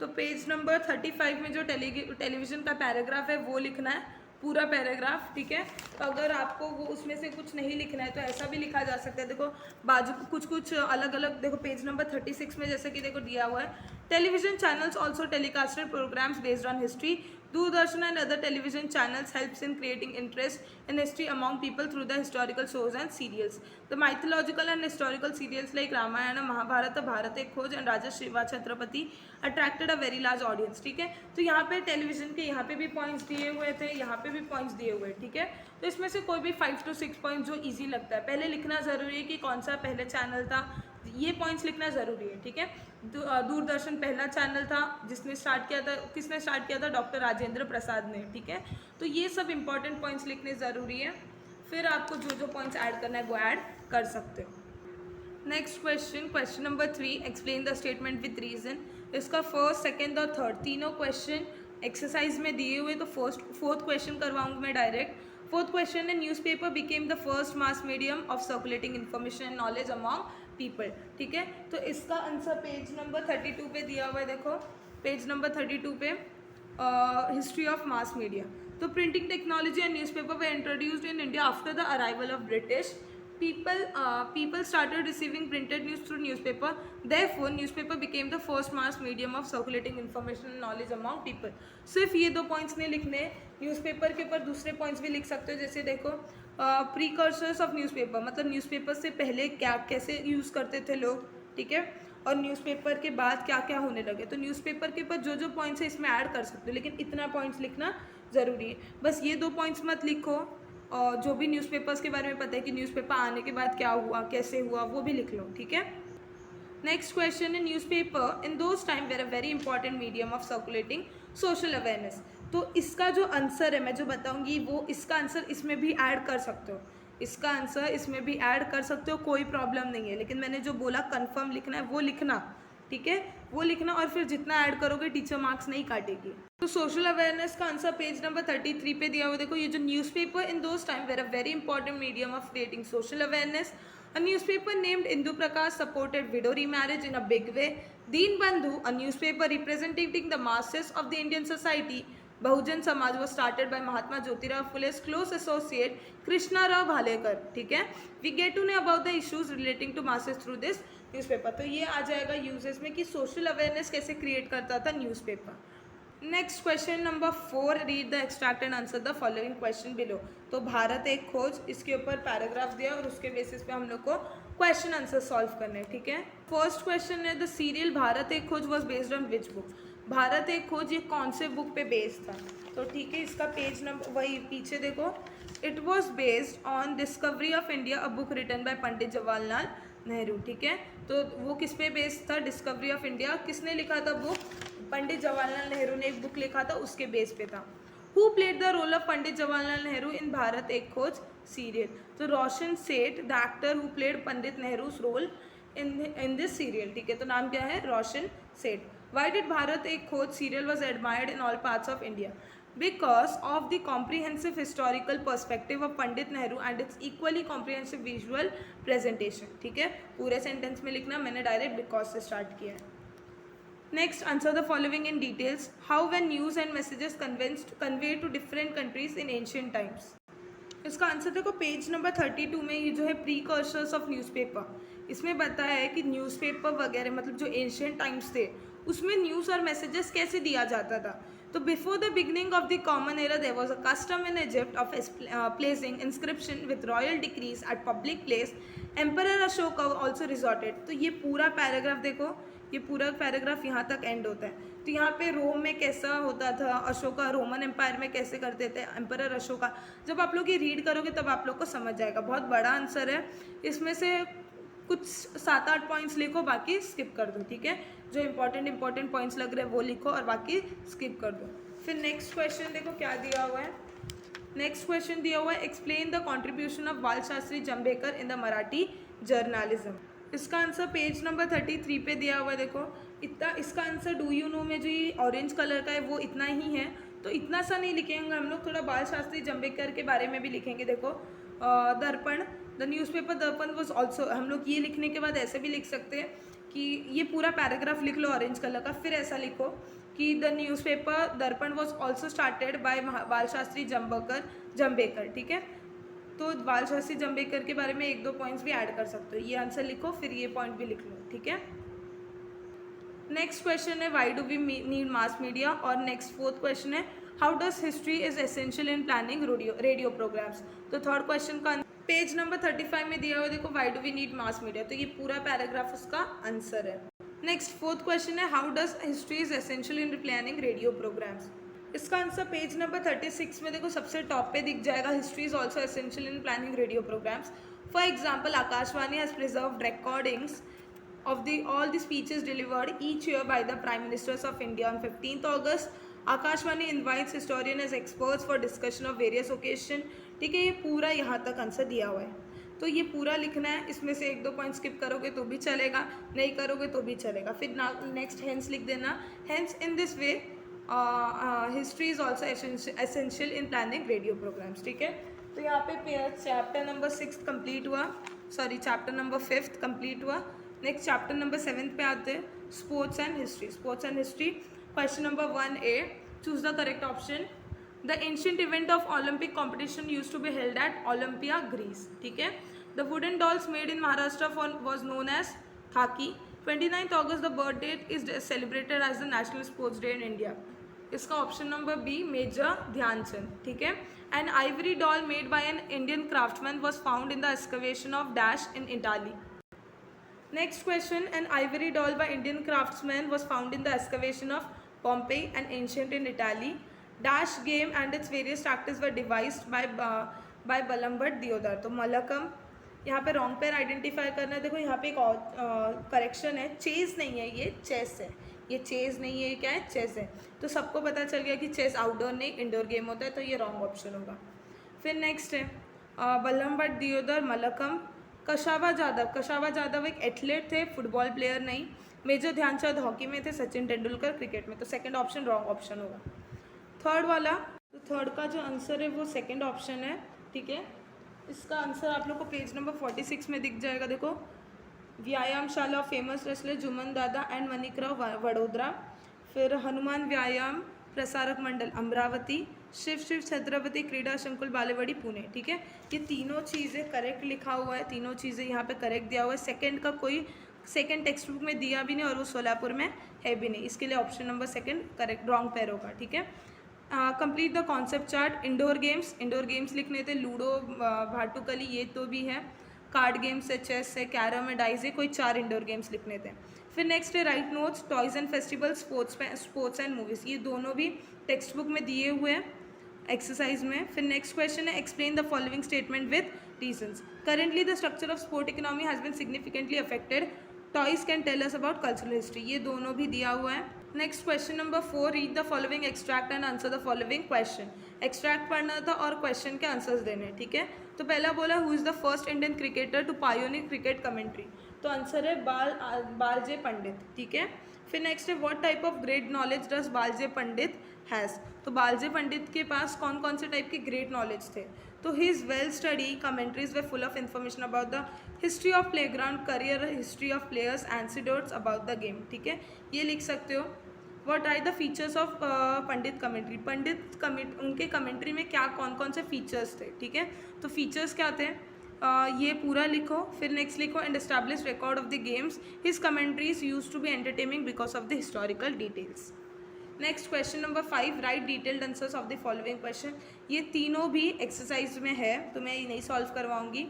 तो पेज नंबर 35 में जो टेलीविज़न का पैराग्राफ है वो लिखना है, पूरा पैराग्राफ, ठीक है। तो अगर आपको वो उसमें से कुछ नहीं लिखना है तो ऐसा भी लिखा जा सकता है। देखो बाजू कुछ अलग अलग, देखो पेज नंबर 36 में जैसे कि देखो दिया हुआ है, television channels also telecasted programmes based on history. Doordarshan and other television channels helps in creating interest in history among people through the historical shows and serials. The mythological and historical serials like Ramayana, Mahabharata, Bharat Ek खोज and Raja Shiva Chhatrapati attracted a very large audience, ठीक है। तो यहाँ पे television के यहाँ पे भी पॉइंट्स दिए हुए थे, यहाँ पे भी पॉइंट्स दिए हुए, ठीक है। तो इसमें से कोई भी 5 to 6 पॉइंट जो इजी लगता है, पहले लिखना ज़रूरी है कि कौन सा पहले चैनल था, ये पॉइंट्स लिखना ज़रूरी है, ठीक है। दूरदर्शन पहला चैनल था जिसने स्टार्ट किया था, किसने स्टार्ट किया था, डॉक्टर राजेंद्र प्रसाद ने, ठीक है। तो ये सब इंपॉर्टेंट पॉइंट्स लिखने ज़रूरी है, फिर आपको जो जो पॉइंट्स ऐड करना है वो ऐड कर सकते हो। Next question, question number 3, explain the statement with reason. इसका फर्स्ट, सेकेंड और थर्ड तीनों क्वेश्चन एक्सरसाइज में दिए हुए, तो फोर्थ क्वेश्चन करवाऊंगी मैं डायरेक्ट। फोर्थ क्वेश्चन है, newspaper became the first mass medium of circulating information and knowledge among people, ठीक है। तो इसका आंसर पेज नंबर 32 पे दिया हुआ है, देखो पेज नंबर 32 पे, हिस्ट्री ऑफ मास मीडिया। तो printing technology and newspaper were introduced in India after the arrival of British. People started receiving printed news through newspaper. Therefore, newspaper became the first mass medium of circulating information and knowledge among people. सिर्फ ये दो points नहीं लिखने, newspaper के ऊपर दूसरे points भी लिख सकते हो। जैसे देखो प्रीकर्सर्स ऑफ न्यूज़पेपर, मतलब न्यूज़पेपर से पहले क्या कैसे यूज़ करते थे लोग, ठीक है, और न्यूज़पेपर के बाद क्या क्या होने लगे। तो न्यूज़पेपर के ऊपर जो जो पॉइंट्स है इसमें ऐड कर सकते हो, लेकिन इतना पॉइंट्स लिखना ज़रूरी है। बस ये दो पॉइंट्स मत लिखो, और जो भी न्यूज़पेपर्स के बारे में पता है कि न्यूज़पेपर आने के बाद क्या हुआ, कैसे हुआ, वो भी लिख लो, ठीक है। नेक्स्ट क्वेश्चन है, newspaper in those time were a very important medium of circulating social awareness. तो इसका जो आंसर है मैं जो बताऊंगी वो इसका आंसर इसमें भी ऐड कर सकते हो, इसका आंसर इसमें भी ऐड कर सकते हो, कोई प्रॉब्लम नहीं है। लेकिन मैंने जो बोला कंफर्म लिखना है वो लिखना, ठीक है, वो लिखना, और फिर जितना ऐड करोगे टीचर मार्क्स नहीं काटेगी। तो सोशल अवेयरनेस का आंसर पेज नंबर 33 पे दिया हुआ, देखो ये जो newspaper in those time were a very important medium of creating social awareness. A newspaper named Indu Prakash supported widow remarriage in a big way. Deen Bandhu, a newspaper representing the masses of the Indian society, Bahujan Samaj, was started by Mahatma Jyotirao Phule's close associate Krishna Rao Bhalekar, ठीक है। We get to know about the issues relating to masses through this newspaper. तो ये आ जाएगा uses में कि social awareness कैसे create करता था newspaper. Next question number 4, read the extract and answer the following question below. तो भारत एक खोज, इसके ऊपर पैराग्राफ दिया और उसके बेसिस पे हम लोग को क्वेश्चन आंसर सॉल्व करने हैं, ठीक है। फर्स्ट क्वेश्चन है, द सीरियल भारत एक खोज was based on which book. Bharat Ek खोज ये कौन से बुक पे बेस्ड था, तो ठीक है, इसका पेज नंबर वही पीछे देखो, it was based on Discovery of India, a book written by Pandit Jawaharlal Nehru, ठीक है। तो वो किस पे बेस्ड था, डिस्कवरी ऑफ इंडिया, किसने लिखा था बुक, पंडित जवाहरलाल नेहरू ने एक बुक लिखा था, उसके बेस पे था। Who played the role of Pandit Jawaharlal Nehru in Bharat Ek Khoj serial. तो Roshan Seth, the actor who played Pandit Nehru's role in this serial, ठीक है, तो नाम क्या है, रोशन सेठ। Why did Bharat Ek Khoj serial was admired in all parts of India, because of the comprehensive historical perspective of Pandit Nehru and it's equally comprehensive visual presentation, ठीक है। पूरे सेंटेंस में लिखना, मैंने डायरेक्ट बिकॉज से स्टार्ट किया है। Next, answer the following in details. How were news and messages conveyed to different countries in ancient times? इसका आंसर देखो पेज नंबर 32 में, ये जो है प्रीकर्सर्स ऑफ न्यूज़पेपर, इसमें बताया है कि न्यूज़पेपर वगैरह मतलब जो एंशियंट टाइम्स थे उसमें न्यूज़ और मैसेजेस कैसे दिया जाता था। तो before the beginning of the common era there was a custom in Egypt of placing inscription with royal decrees at public place. Emperor Ashoka also resorted. तो ये पूरा पैराग्राफ देखो, ये पूरा पैराग्राफ यहाँ तक एंड होता है। तो यहाँ पे रोम में कैसा होता था, अशोका रोमन एम्पायर में कैसे करते थे, एम्परर अशोका, जब आप लोग ये रीड करोगे तब आप लोग को समझ जाएगा। बहुत बड़ा आंसर है, इसमें से कुछ 7-8 पॉइंट्स लिखो, बाकी स्किप कर दो, ठीक है। जो इंपॉर्टेंट पॉइंट्स लग रहे हैं वो लिखो और बाकी स्किप कर दो। फिर नेक्स्ट क्वेश्चन देखो क्या दिया हुआ है। नेक्स्ट क्वेश्चन दिया हुआ है, explain the contribution of Bal Shastri Jambhekar in the Marathi journalism. इसका आंसर पेज नंबर 33 पे दिया हुआ है, देखो इतना। इसका आंसर डू यू नो में जो ये ऑरेंज कलर का है वो इतना ही है। तो इतना सा नहीं लिखेंगे हम लोग, थोड़ा बाल शास्त्री जंबेकर के बारे में भी लिखेंगे। देखो दर्पण, द न्यूज़पेपर दर्पण वॉज ऑल्सो, हम लोग ये लिखने के बाद ऐसे भी लिख सकते हैं कि ये पूरा पैराग्राफ लिख लो ऑरेंज कलर का, फिर ऐसा लिखो कि द न्यूज़पेपर दर्पण वॉज ऑल्सो स्टार्टेड बाय बाल शास्त्री जंबेकर। ठीक है, तो बाल शास्त्री जंबेकर के बारे में 1-2 पॉइंट्स भी ऐड कर सकते हो। ये आंसर लिखो, फिर ये पॉइंट भी लिख लो। ठीक है, नेक्स्ट क्वेश्चन है why do we need mass media, और नेक्स्ट फोर्थ क्वेश्चन है how does history is essential in planning radio programmes. तो थर्ड क्वेश्चन का पेज नंबर 35 में दिया हुआ, देखो why do we need mass media, तो ये पूरा पैराग्राफ उसका आंसर है। नेक्स्ट फोर्थ क्वेश्चन है how does history is essential in planning radio programmes. इसका आंसर पेज नंबर 36 में देखो सबसे टॉप पे दिख जाएगा, history is also essential in planning radio programmes. For example, Akashvani has preserved recordings of all the speeches delivered each year by the Prime Ministers of India. On 15th August, Akashvani invites historians as experts for discussion of various occasion। ठीक है, ये पूरा यहाँ तक answer दिया हुआ है, तो ये पूरा लिखना है। इसमें से 1-2 पॉइंट स्किप करोगे तो भी चलेगा, नहीं करोगे तो भी चलेगा। फिर नेक्स्ट हेंस लिख देना, hence in this way history is also essential in planning radio programmes. ठीक है, तो यहाँ पे चैप्टर नंबर 6 कंप्लीट हुआ, सॉरी चैप्टर नंबर 5 कंप्लीट हुआ। नेक्स्ट चैप्टर नंबर 7 पे आते हैं, sports and history. Sports and history, question number 1A, choose the correct option. The ancient event of Olympic competition use to be held at Olympia, Greece. ठीक है, the wooden dolls made in Maharashtra was known as Thaki. 29th August the birth date is celebrated as the national sports day in India. इसका option number B, major Dhyanchand. ठीक है, an ivory doll made by an Indian craftsman was found in the excavation of dash in Italy. Next question, an ivory doll by Indian craftsman was found in the excavation of Pompeii, an ancient in Italy. Dash game and its various tactics were devised by Balambhat Deodar। तो Malcolm, यहाँ पे wrong pair identify करना है। देखो यहाँ पे एक correction है, चेस नहीं है, ये चेस है। ये चेस नहीं है, क्या है, चेस है। तो सबको पता चल गया कि चेस आउटडोर नहीं इंडोर गेम होता है, तो ये रॉन्ग ऑप्शन होगा। फिर नेक्स्ट है बल्लभभट्ट दियोदर मलकम। कशावा जादव एक एथलीट थे, फुटबॉल प्लेयर नहीं। मेजर ध्यानचंद हॉकी में थे, सचिन तेंदुलकर क्रिकेट में। तो सेकंड ऑप्शन रॉन्ग ऑप्शन होगा। थर्ड वाला, तो थर्ड का जो आंसर है वो सेकंड ऑप्शन है। ठीक है, इसका आंसर आप लोग को पेज नंबर 46 में दिख जाएगा। देखो, व्यायामशाला, फेमस रेसलर जुमन दादा एंड मणिकराव वडोदरा। फिर हनुमान व्यायाम प्रसारक मंडल अमरावती। शिव छत्रपति क्रीडा संकुल बालेवाड़ी पुणे। ठीक है, ये तीनों चीज़ें करेक्ट लिखा हुआ है, तीनों चीज़ें यहाँ पे करेक्ट दिया हुआ है। सेकंड का कोई सेकंड टेक्स्ट बुक में दिया भी नहीं और वो सोलापुर में है भी नहीं, इसके लिए option number second correct wrong pair होगा। ठीक है, complete the concept chart. Indoor games लिखने थे, लूडो, भाटुकली, ये तो भी है। कार्ड गेम्स है, चेस है, कैरम है, डाइज है, कोई 4 इंडोर गेम्स लिखने थे। फिर नेक्स्ट है right notes, toys and festival, sports and movies, ये दोनों भी टेक्स्ट बुक में दिए हुए हैं एक्सरसाइज में। फिर नेक्स्ट क्वेश्चन है explain the following statement with reasons. Currently the structure of sport economy has been significantly affected. Toys can tell us about cultural history, ये दोनों भी दिया हुआ है। Next question number 4, read the following extract and answer the following question. Extract पढ़ना था और question के आंसर्स देने। ठीक है, तो पहला बोला who is the first Indian cricketer to pioneer cricket commentary, तो आंसर है बालजे पंडित। ठीक है, फिर नेक्स्ट है what type of great knowledge does Bal J Pandit has, तो बालजे पंडित के पास कौन कौन से टाइप के ग्रेट नॉलेज थे, तो हिज वेल स्टडी कमेंट्रीज वे full of information about the history of playground career, history of players, anecdotes about the game. ठीक है, ये लिख सकते हो। What are the features of Pandit commentary, उनके कमेंट्री में क्या कौन कौन से फीचर्स थे। ठीक है, तो फीचर्स क्या थे, ये पूरा लिखो। फिर नेक्स्ट लिखो and establish record of the games, his commentaries use to be entertaining because of the historical details. Next question number 5, write detailed answers of the following question, ये तीनों भी एक्सरसाइज में है तो मैं ये नहीं सॉल्व करवाऊंगी।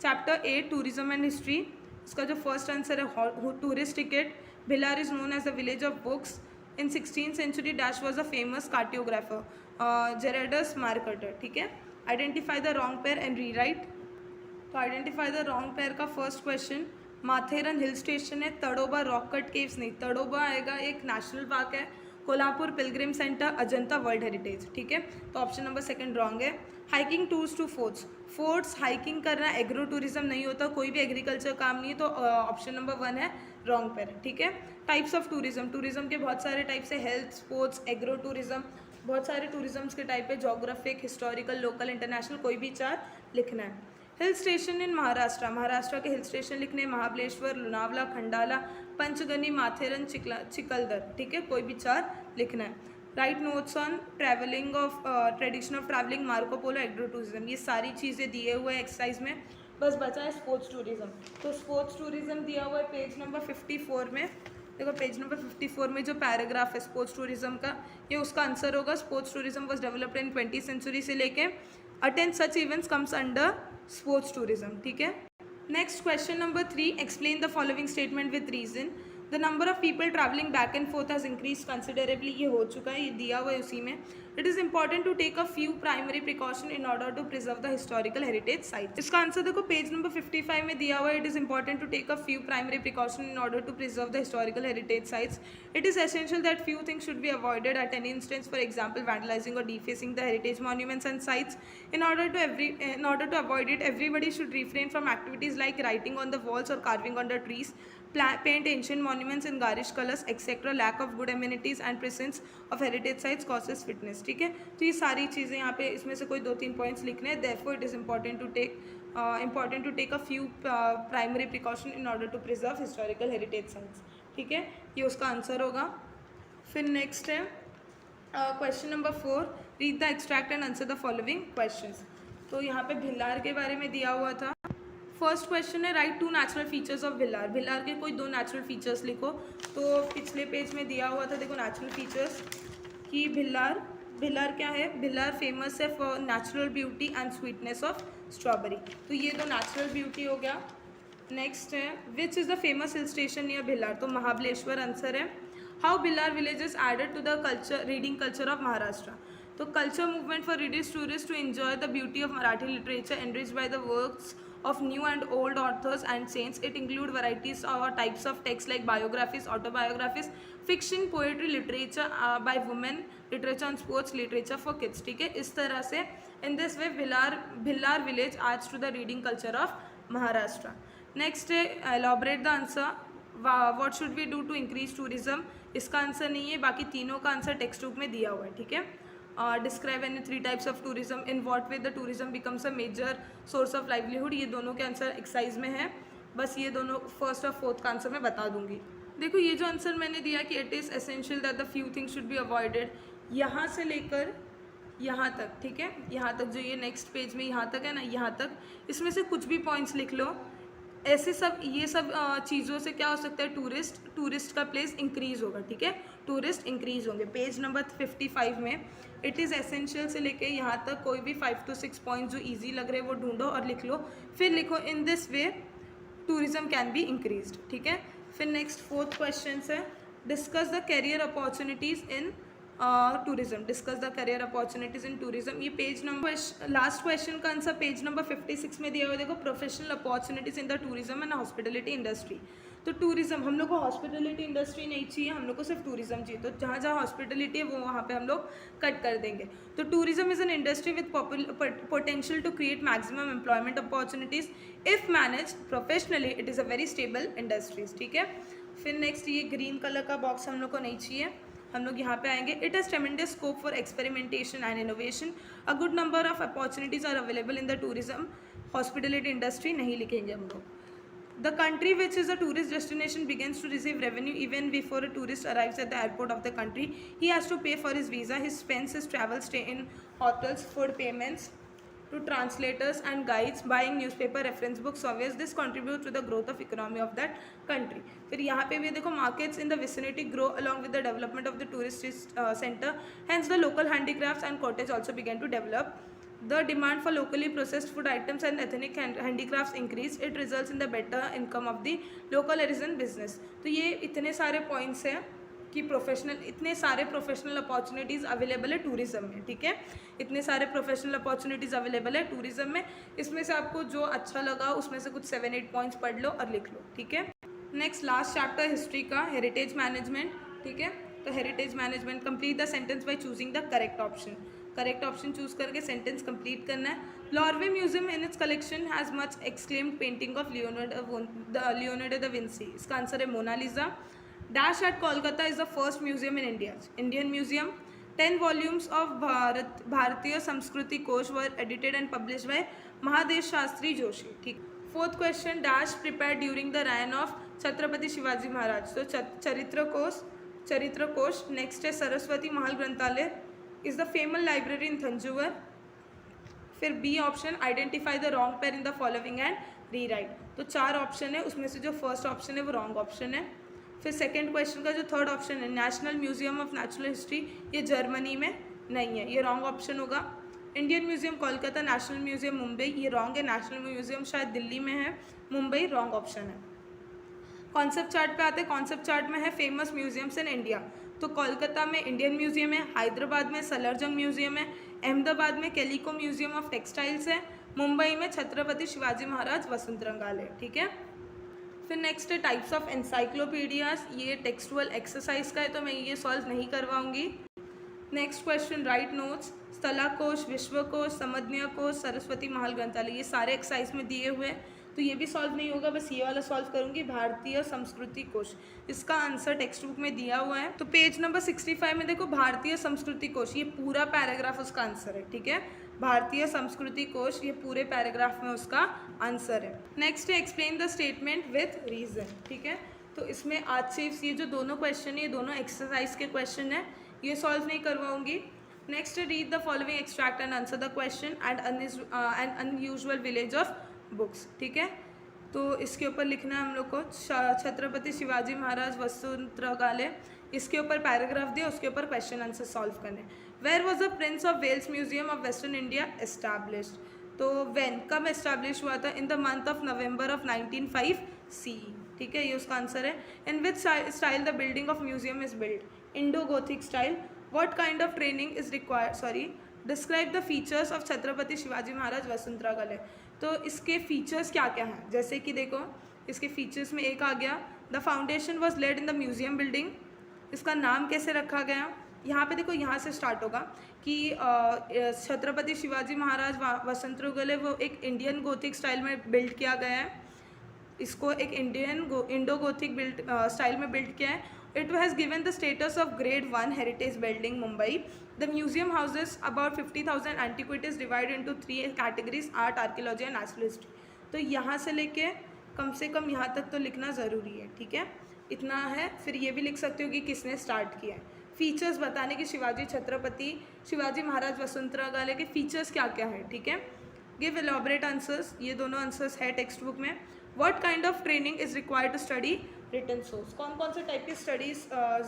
चैप्टर 8 टूरिज्म एंड हिस्ट्री, इसका जो फर्स्ट आंसर है tourist ticket. Bhilar is known as the village of books. In 16th century dash was a famous cartographer Gerardus Mercator. ठीक है, identify the wrong pair and rewrite. तो identify the wrong pair का first question Matheran hill station है, Tadoba rock cut caves नहीं, तड़ोबा आएगा एक national park है। Kolhapur pilgrim centre, Ajanta world heritage. ठीक है, तो ऑप्शन नंबर सेकंड रॉन्ग है। Hiking tours to forts hiking करना एग्रो टूरिज्म नहीं होता, कोई भी एग्रीकल्चर काम नहीं है, तो ऑप्शन नंबर 1 है रॉन्ग पेयर। ठीक है, टाइप्स ऑफ टूरिज्म के बहुत सारे टाइप्स है, हेल्थ, स्पोर्ट्स, एग्रो टूरिज्म, बहुत सारे टूरिज्म के टाइप है, जोग्राफिक, हिस्टोरिकल, लोकल, इंटरनेशनल, कोई भी 4 लिखना है। हिल स्टेशन इन महाराष्ट्र, महाराष्ट्र के हिल स्टेशन लिखने हैं, महाबलेश्वर, लोनावला, खंडाला, पंचगनी, माथेरन, चिकलदर, ठीक है, कोई भी 4 लिखना है। Right notes on travelling of tradition of travelling, Marco Polo, agro tourism, ये सारी चीज़ें दिए हुए हैं एक्सरसाइज में। बस बचा है स्पोर्ट्स टूरिज्म। तो स्पोर्ट्स टूरिज्म दिया हुआ है पेज नंबर 54 में। देखो पेज नंबर 54 में जो पैराग्राफ है स्पोर्ट्स टूरिज्म का, ये उसका आंसर होगा। Sports tourism was developed in 20th century से लेके attend such events comes under sports tourism, ठीक है। Next question number 3, explain the following statement with reason. The number of people travelling back and forth has increase considerably, ये हो चुका है, ये दिया हुआ है उसी में। It is important to take a few primary precaution in order to preserve the historical heritage site. इसका आंसर देखो पेज नंबर 55 में दिया हुआ है। It is important to take a few primary precaution in order to preserve the historical heritage sites. It is essential that few things should be avoided at any instance, for example vandalizing or defacing the heritage monuments and sites. In order to avoid it, everybody should refrain from activities like writing on the walls or carving on the trees, paint ancient monuments in garish colors, etc. Lack of good amenities and presence of heritage sites causes fitness. ठीक है, तो ये सारी चीज़ें यहाँ पे इसमें से कोई 2-3 पॉइंट्स लिखने हैं. Therefore it is important to take a few primary precaution in order to preserve historical heritage sites. ठीक है, ये उसका आंसर होगा. फिर नेक्स्ट है question number 4, read the extract and answer the following questions. तो यहाँ पे भिलार के बारे में दिया हुआ था. फर्स्ट क्वेश्चन है right 2 natural features of Bhilar. Bhilar के कोई 2 नेचुरल फीचर्स लिखो. तो पिछले पेज में दिया हुआ था, देखो नेचुरल फीचर्स कि भिलार क्या है. भिलार फेमस है for natural beauty and sweetness of strawberry. तो ये तो नेचुरल ब्यूटी हो गया. नेक्स्ट है which is the famous hill station near Bhilar. तो महाबलेश्वर आंसर है. How Bhilar villages added to the culture reading culture of Maharashtra. तो culture movement for readers tourist to enjoy the beauty of Marathi literature enriched by the works of new and old authors and saints. It include varieties or types of texts like biographies, autobiographies, fiction, poetry, literature by women, literature and sports, literature for kids. ठीक है, इस तरह से in this way Bhilar village adds to the reading culture of Maharashtra. Next है elaborate the answer. What should we do to increase tourism. इसका answer नहीं है, बाकी तीनों का आंसर टेक्स्ट बुक में दिया हुआ है. ठीक है. Describe any 3 types of tourism. In what way the tourism becomes a major source of livelihood. ये दोनों के आंसर एक्सरसाइज में है. बस ये दोनों फर्स्ट और फोर्थ का आंसर मैं बता दूंगी. देखो ये जो आंसर मैंने दिया कि it is essential that the few things should be avoided, यहाँ से लेकर यहाँ तक. ठीक है, यहाँ तक जो ये नेक्स्ट पेज में यहाँ तक है ना, यहाँ तक इसमें से कुछ भी पॉइंट्स लिख लो. ऐसे सब ये सब चीज़ों से क्या हो सकता है, टूरिस्ट का प्लेस इंक्रीज़ होगा. ठीक है, टूरिस्ट इंक्रीज़ होंगे. पेज नंबर 55 में इट इज़ एसेंशियल से लेके यहाँ तक कोई भी 5 to 6 पॉइंट्स जो इजी लग रहे हैं वो ढूंढो और लिख लो. फिर लिखो इन this way tourism can be increased. ठीक है. फिर नेक्स्ट 4th क्वेश्चन है discuss the career opportunities in tourism. Discuss the career opportunities in tourism. ये पेज नंबर लास्ट क्वेश्चन का आंसर पेज नंबर 56 में दिया हुआ है. देखो professional opportunities in the tourism and hospitality industry. तो टूरिज्म हम लोग को हॉस्पिटलिटी इंडस्ट्री नहीं चाहिए, हम लोग को सिर्फ टूरिज्म चाहिए. तो जहाँ जहाँ हॉस्पिटलिटी है वो वहाँ पे हम लोग कट कर देंगे. तो tourism is an industry with potential to create maximum employment opportunities if manage professionally. It is a very stable industries. ठीक है. फिर नेक्स्ट ये ग्रीन कलर का बॉक्स हम लोग को नहीं चाहिए, हम लोग यहाँ पे आएंगे. It has tremendous scope for experimentation and innovation. A good number of opportunities are available in the tourism. Hospitality industry नहीं लिखेंगे हम लोग. The country which is a tourist destination begins to receive revenue even before a tourist arrives at the airport of the country. He has to pay for his visa, his expenses, his travel, stay in hotels, food payments to translators and guides, buying newspaper, reference books, surveys. This contributes to the growth of economy of that country. फिर यहाँ पे भी देखो markets in the vicinity grow along with the development of the tourist center. Hence the local handicrafts and cottage also began to develop. The demand for locally processed food items and ethnic handicrafts increase. It results in the better income of the local artisan business. तो ये इतने सारे points हैं कि इतने सारे professional opportunities available है tourism में. ठीक है, इतने सारे प्रोफेशनल अपॉर्चुनिटीज़ अवेलेबल है टूरिज़्म में. इसमें से आपको जो अच्छा लगा उसमें से कुछ 7-8 पॉइंट्स पढ़ लो और लिख लो. ठीक है. नेक्स्ट लास्ट चैप्टर हिस्ट्री का हेरिटेज मैनेजमेंट. ठीक है, तो heritage management complete the sentence by choosing the correct option. Correct option choose करके सेंटेंस कंप्लीट करना है. Louvre museum in its collection has much acclaimed painting of Leonardo da Vinci. इसका answer है Mona Lisa. Dash at Kolkata is the first museum in India. Indian museum. 10 volumes of Bharatiya Sanskriti Kosh were edited and publish by Mahadesh Shastri Joshi. ठीक. Fourth question, dash prepare during the reign of Chhatrapati Shivaji Maharaj. तो Charitra Kosh. Next है Saraswati Mahal Granthalaya is the famous library in Thanjavur. फिर B option, identify the wrong pair in the following and rewrite. तो 4 option है, उसमें से जो first option है वो रॉन्ग ऑप्शन है. फिर सेकंड क्वेश्चन का जो थर्ड ऑप्शन है, national museum of natural history, ये जर्मनी में नहीं है, ये रॉन्ग ऑप्शन होगा. Indian museum Kolkata, national museum Mumbai, ये रॉन्ग है. नेशनल म्यूजियम शायद दिल्ली में है, मुंबई रॉन्ग ऑप्शन है. कॉन्सेप्ट चार्ट पे आते हैं. कॉन्सेप्ट चार्ट में है फेमस म्यूजियम्स इन इंडिया. तो कोलकाता में इंडियन म्यूजियम है, हैदराबाद में सलरजंग म्यूजियम है, अहमदाबाद में कैलिको म्यूजियम ऑफ टेक्सटाइल्स है, मुंबई में छत्रपति शिवाजी महाराज वसंतरंगालय. ठीक है. फिर नेक्स्ट है टाइप्स ऑफ एनसाइक्लोपीडियाज. ये टेक्सटुअल एक्सरसाइज का है तो मैं ये सॉल्व नहीं करवाऊंगी. Next question, write notes. Sthalakosh, Vishwakosh, Samdnya कोश, सरस्वती महल ग्रंथालय, ये सारे एक्सरसाइज में दिए हुए हैं तो ये भी सॉल्व नहीं होगा, बस ये वाला सॉल्व करूंगी. भारतीय संस्कृति कोश, इसका आंसर टेक्स्ट बुक में दिया हुआ है. तो पेज नंबर 65 में देखो भारतीय संस्कृति कोश, ये पूरा पैराग्राफ उसका आंसर है. ठीक है. भारतीय संस्कृति कोश, ये पूरे पैराग्राफ में उसका आंसर है. नेक्स्ट है explain the statement with reason. ठीक है. तो इसमें आक्षेप, ये जो दोनों क्वेश्चन है ये दोनों एक्सरसाइज के क्वेश्चन है, ये सॉल्व नहीं करवाऊंगी. Next read the following extract and answer the question and unusual village of books. ठीक है. तो इसके ऊपर लिखना है हम लोग को छत्रपति शिवाजी महाराज वसंतरंगालय, इसके ऊपर पैराग्राफ दिया, उसके ऊपर क्वेश्चन आंसर सॉल्व करने. Where was the Prince of Wales Museum of Western India established. तो वेन, कब एस्टैब्लिश हुआ था? In the month of November of 1905 CE. ठीक है, ये उसका आंसर है. In which style the building of museum is build? Indo Gothic style. What kind of training is required, describe the features of Chhatrapati Shivaji Maharaj Vasantrangalaya. तो इसके features क्या क्या हैं, जैसे कि देखो इसके फीचर्स में एक आ गया, the foundation was laid in the museum building. इसका नाम कैसे रखा गया, यहाँ पे देखो यहाँ से स्टार्ट होगा कि छत्रपति शिवाजी महाराज वसंतरंगालय वो एक इंडियन गोथिक स्टाइल में बिल्ड किया गया है. इसको एक इंडो गोथिक बिल्ड स्टाइल में बिल्ड किया है. It has given the status of Grade 1 heritage building Mumbai. The museum houses about 50,000 antiquities divided into 3 categories: art, archaeology and natural history. तो यहाँ से लेके कम से कम यहाँ तक तो लिखना ज़रूरी है. ठीक है, इतना है. फिर ये भी लिख सकते हो कि किसने स्टार्ट किया है. फीचर्स बताने कि छत्रपति शिवाजी महाराज वसंतरंगालय के फीचर्स क्या क्या है. ठीक है. गिव एलॉबरेट आंसर्स, ये दोनों आंसर्स है टेक्स्ट बुक में. What kind of training is required to study written source, कौन कौन से टाइप की स्टडीज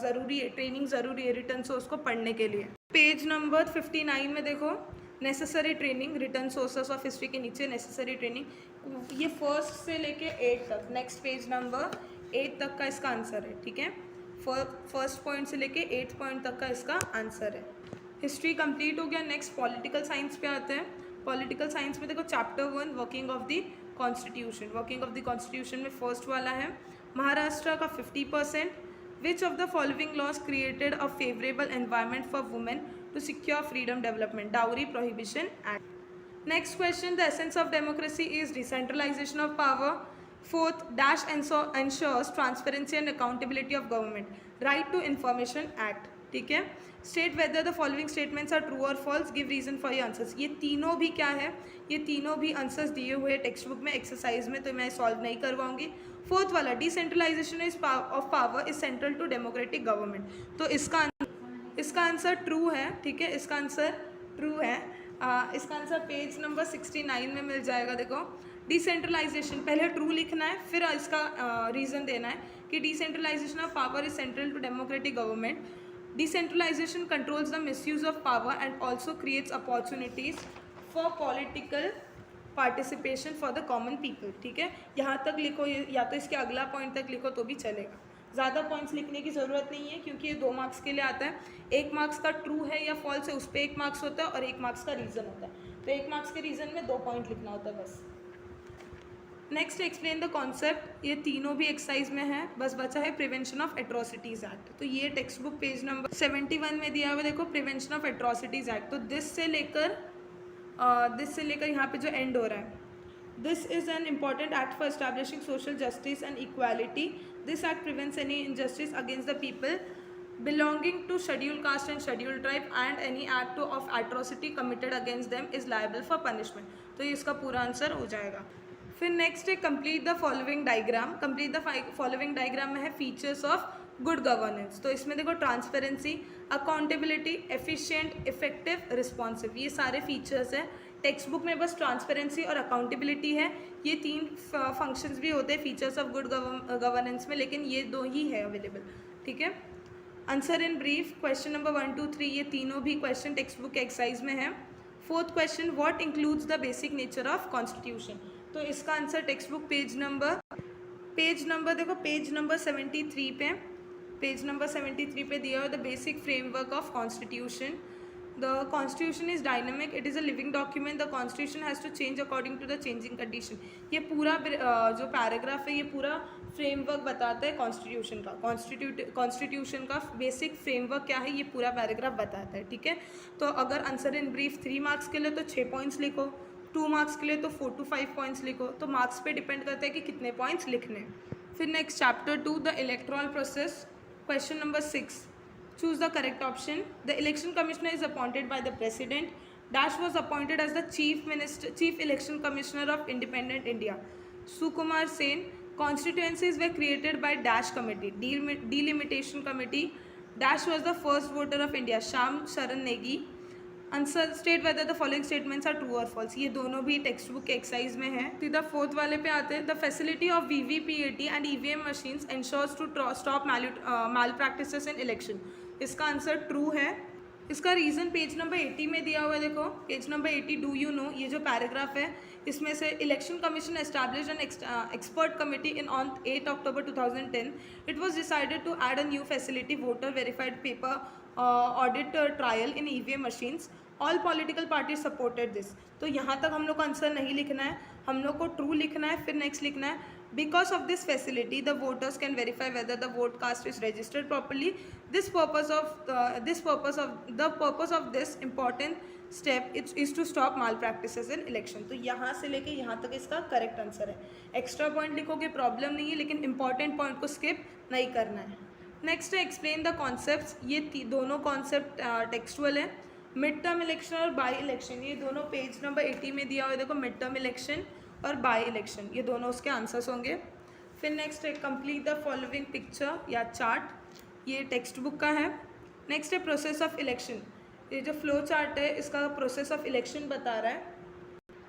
ज़रूरी है, ट्रेनिंग ज़रूरी है रिटन सोर्स को पढ़ने के लिए. पेज नंबर 59 में देखो necessary training, written sources of history के नीचे नेसेसरी ट्रेनिंग, ये फर्स्ट से लेके 8 तक, नेक्स्ट पेज नंबर 8 तक का इसका आंसर है. ठीक है. फर्स्ट पॉइंट से लेके 8th पॉइंट तक का इसका आंसर है. हिस्ट्री कंप्लीट हो गया. नेक्स्ट पॉलिटिकल साइंस पे आते हैं. पॉलिटिकल साइंस में देखो chapter 1 working of the constitution. Working of the constitution में फर्स्ट वाला है महाराष्ट्र का 50%. Which of the following laws created a favourable environment for women to secure freedom development? Dowry prohibition act. Next question, the essence of democracy is decentralisation of power. Fourth, dash ensures transparency and accountability of government. Right to information act. ठीक है. State whether the following statements are true और false, give reason for your answers. ये तीनों भी क्या है, ये तीनों भी आंसर्स दिए हुए टेक्स्ट बुक में एक्सरसाइज में, तो मैं सॉल्व नहीं करवाऊंगी. फोर्थ वाला, decentralisation of power is central to democratic government. तो इसका आंसर ट्रू है. ठीक है, इसका आंसर ट्रू है. इसका आंसर पेज नंबर 69 में मिल जाएगा. देखो डिसेंट्रलाइजेशन, पहले ट्रू लिखना है, फिर इसका रीज़न देना है कि decentralisation of power is central to democratic government. Decentralization controls the misuse of power and also creates opportunities for political participation for the common people. ठीक है, यहाँ तक लिखो, या तो इसके अगला पॉइंट तक लिखो तो भी चलेगा. ज़्यादा पॉइंट्स लिखने की ज़रूरत नहीं है क्योंकि ये 2 मार्क्स के लिए आता है. 1 मार्क्स का ट्रू है या फॉल्स है उस पर 1 मार्क्स होता है और 1 मार्क्स का रीज़न होता है. तो 1 मार्क्स के रीज़न में 2 पॉइंट लिखना होता है बस. नेक्स्ट एक्सप्लेन द कॉन्सेप्ट, ये तीनों भी एक्सरसाइज में है. बस बचा है प्रिवेंशन ऑफ एट्रोसिटीज़ एक्ट. तो ये टेक्स्ट बुक पेज नंबर 71 में दिया हुआ. देखो प्रिवेंशन ऑफ एट्रोसिटीज़ एक्ट. तो दिस से लेकर यहाँ पे जो एंड हो रहा है, this is an important act for establishing social justice and equality. This act prevents any injustice against the people belonging to scheduled caste and scheduled tribe and any act of atrocity committed against them is liable for punishment. तो ये इसका पूरा answer हो जाएगा. फिर next है complete the following diagram. Complete the following diagram में है फीचर्स ऑफ गुड गवर्नेंस. तो इसमें देखो transparency, accountability, efficient, effective, responsive, ये सारे फीचर्स हैं. टेक्स्ट बुक में बस ट्रांसपेरेंसी और अकाउंटेबिलिटी है. ये 3 फंक्शंस भी होते हैं फीचर्स ऑफ गुड गवर्नेंस में, लेकिन ये 2 ही है अवेलेबल. ठीक है. Answer in brief question number 1, 2, 3 ये तीनों भी क्वेश्चन टेक्स्ट बुक के एक्सरसाइज में है. Fourth question, what includes the basic nature of constitution. तो इसका answer text book page number देखो पेज नंबर 73 पे, पेज नंबर 73 पे दिया हुआ the basic framework of constitution. The constitution is dynamic, it is a living document, the constitution has to change according to the changing condition. ये पूरा जो paragraph है ये पूरा फ्रेमवर्क बताता है कॉन्स्टिट्यूशन का. कॉन्स्टिट्यूशन का बेसिक फ्रेमवर्क क्या है ये पूरा पैराग्राफ बताता है. ठीक है. तो अगर आंसर इन ब्रीफ 3 मार्क्स के लिए तो 6 पॉइंट्स लिखो, 2 मार्क्स के लिए तो 4 to 5 पॉइंट्स लिखो. तो मार्क्स पे डिपेंड करता है कि कितने पॉइंट्स लिखने. फिर next chapter 2 the electoral process. Question number 6, choose the correct option. The election commissioner is appointed by the president. Dash was appointed as the chief election commissioner of independent India. Sukumar Sen. Constituencies were created by Dash committee, delimitation committee. Dash was the first voter of India. Sham Sharan Negi. Answer state whether the following statements are true और false. ये दोनों भी text book के exercise में है. सीधा 4th वाले पे आते हैं. The facility of VVPAT and EVM machines ensures to stop malpractices in election. इसका आंसर ट्रू है. इसका रीज़न पेज नंबर 80 में दिया हुआ है. देखो page number 80, do you know, ये जो पैराग्राफ है इसमें से election commission establish an expert committee in on 8 October 2010. It was decided to add a new facility, voter verified paper audit trial in EVM machines. All political party supported this. तो यहाँ तक हम लोग को answer नहीं लिखना है, हम लोग को ट्रू लिखना है. फिर नेक्स्ट लिखना है because of this facility the voters can verify whether the vote cast is registered properly. The purpose of this important step is to stop malpractices in election. तो यहाँ से लेके यहाँ तक इसका करेक्ट आंसर है. एक्स्ट्रा पॉइंट लिखोगे problem नहीं है, लेकिन इंपॉर्टेंट पॉइंट को स्किप नहीं करना है. नेक्स्ट है एक्सप्लेन द कॉन्सेप्ट्स. ये दोनों कॉन्सेप्ट टेक्सचुअल है. मिड टर्म इलेक्शन और बाई इलेक्शन, ये दोनों पेज नंबर 80 में दिया हुआ है. देखो मिड टर्म इलेक्शन और बाई इलेक्शन, ये दोनों उसके आंसर्स होंगे. फिर नेक्स्ट है कंप्लीट द फॉलोइंग पिक्चर या चार्ट. ये टेक्स्ट बुक का है. नेक्स्ट है प्रोसेस ऑफ इलेक्शन. ये जो फ्लो चार्ट है इसका प्रोसेस ऑफ इलेक्शन बता रहा है.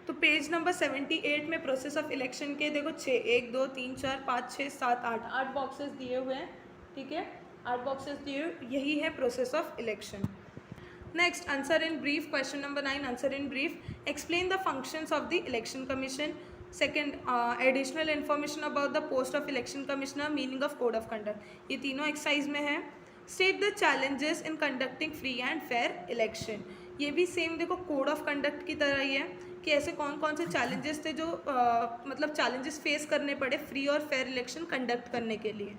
तो पेज नंबर 78 में प्रोसेस ऑफ इलेक्शन के देखो 1 2 3 4 5 6 7 8 बॉक्सेस दिए हुए हैं. ठीक है, 8 बॉक्सेस दिए हुए, यही है process of election. Next, answer in brief. Question number 9, answer in brief. Explain the functions of the election commission. Second, additional information about the post of election commissioner, meaning of code of conduct. ये तीनों exercise में है. State the challenges in conducting free and fair election. ये भी same देखो code of conduct की तरह ही है कि ऐसे कौन कौन से चैलेंजेस थे जो मतलब चैलेंजेस फेस करने पड़े फ्री और फेयर इलेक्शन कंडक्ट करने के लिए.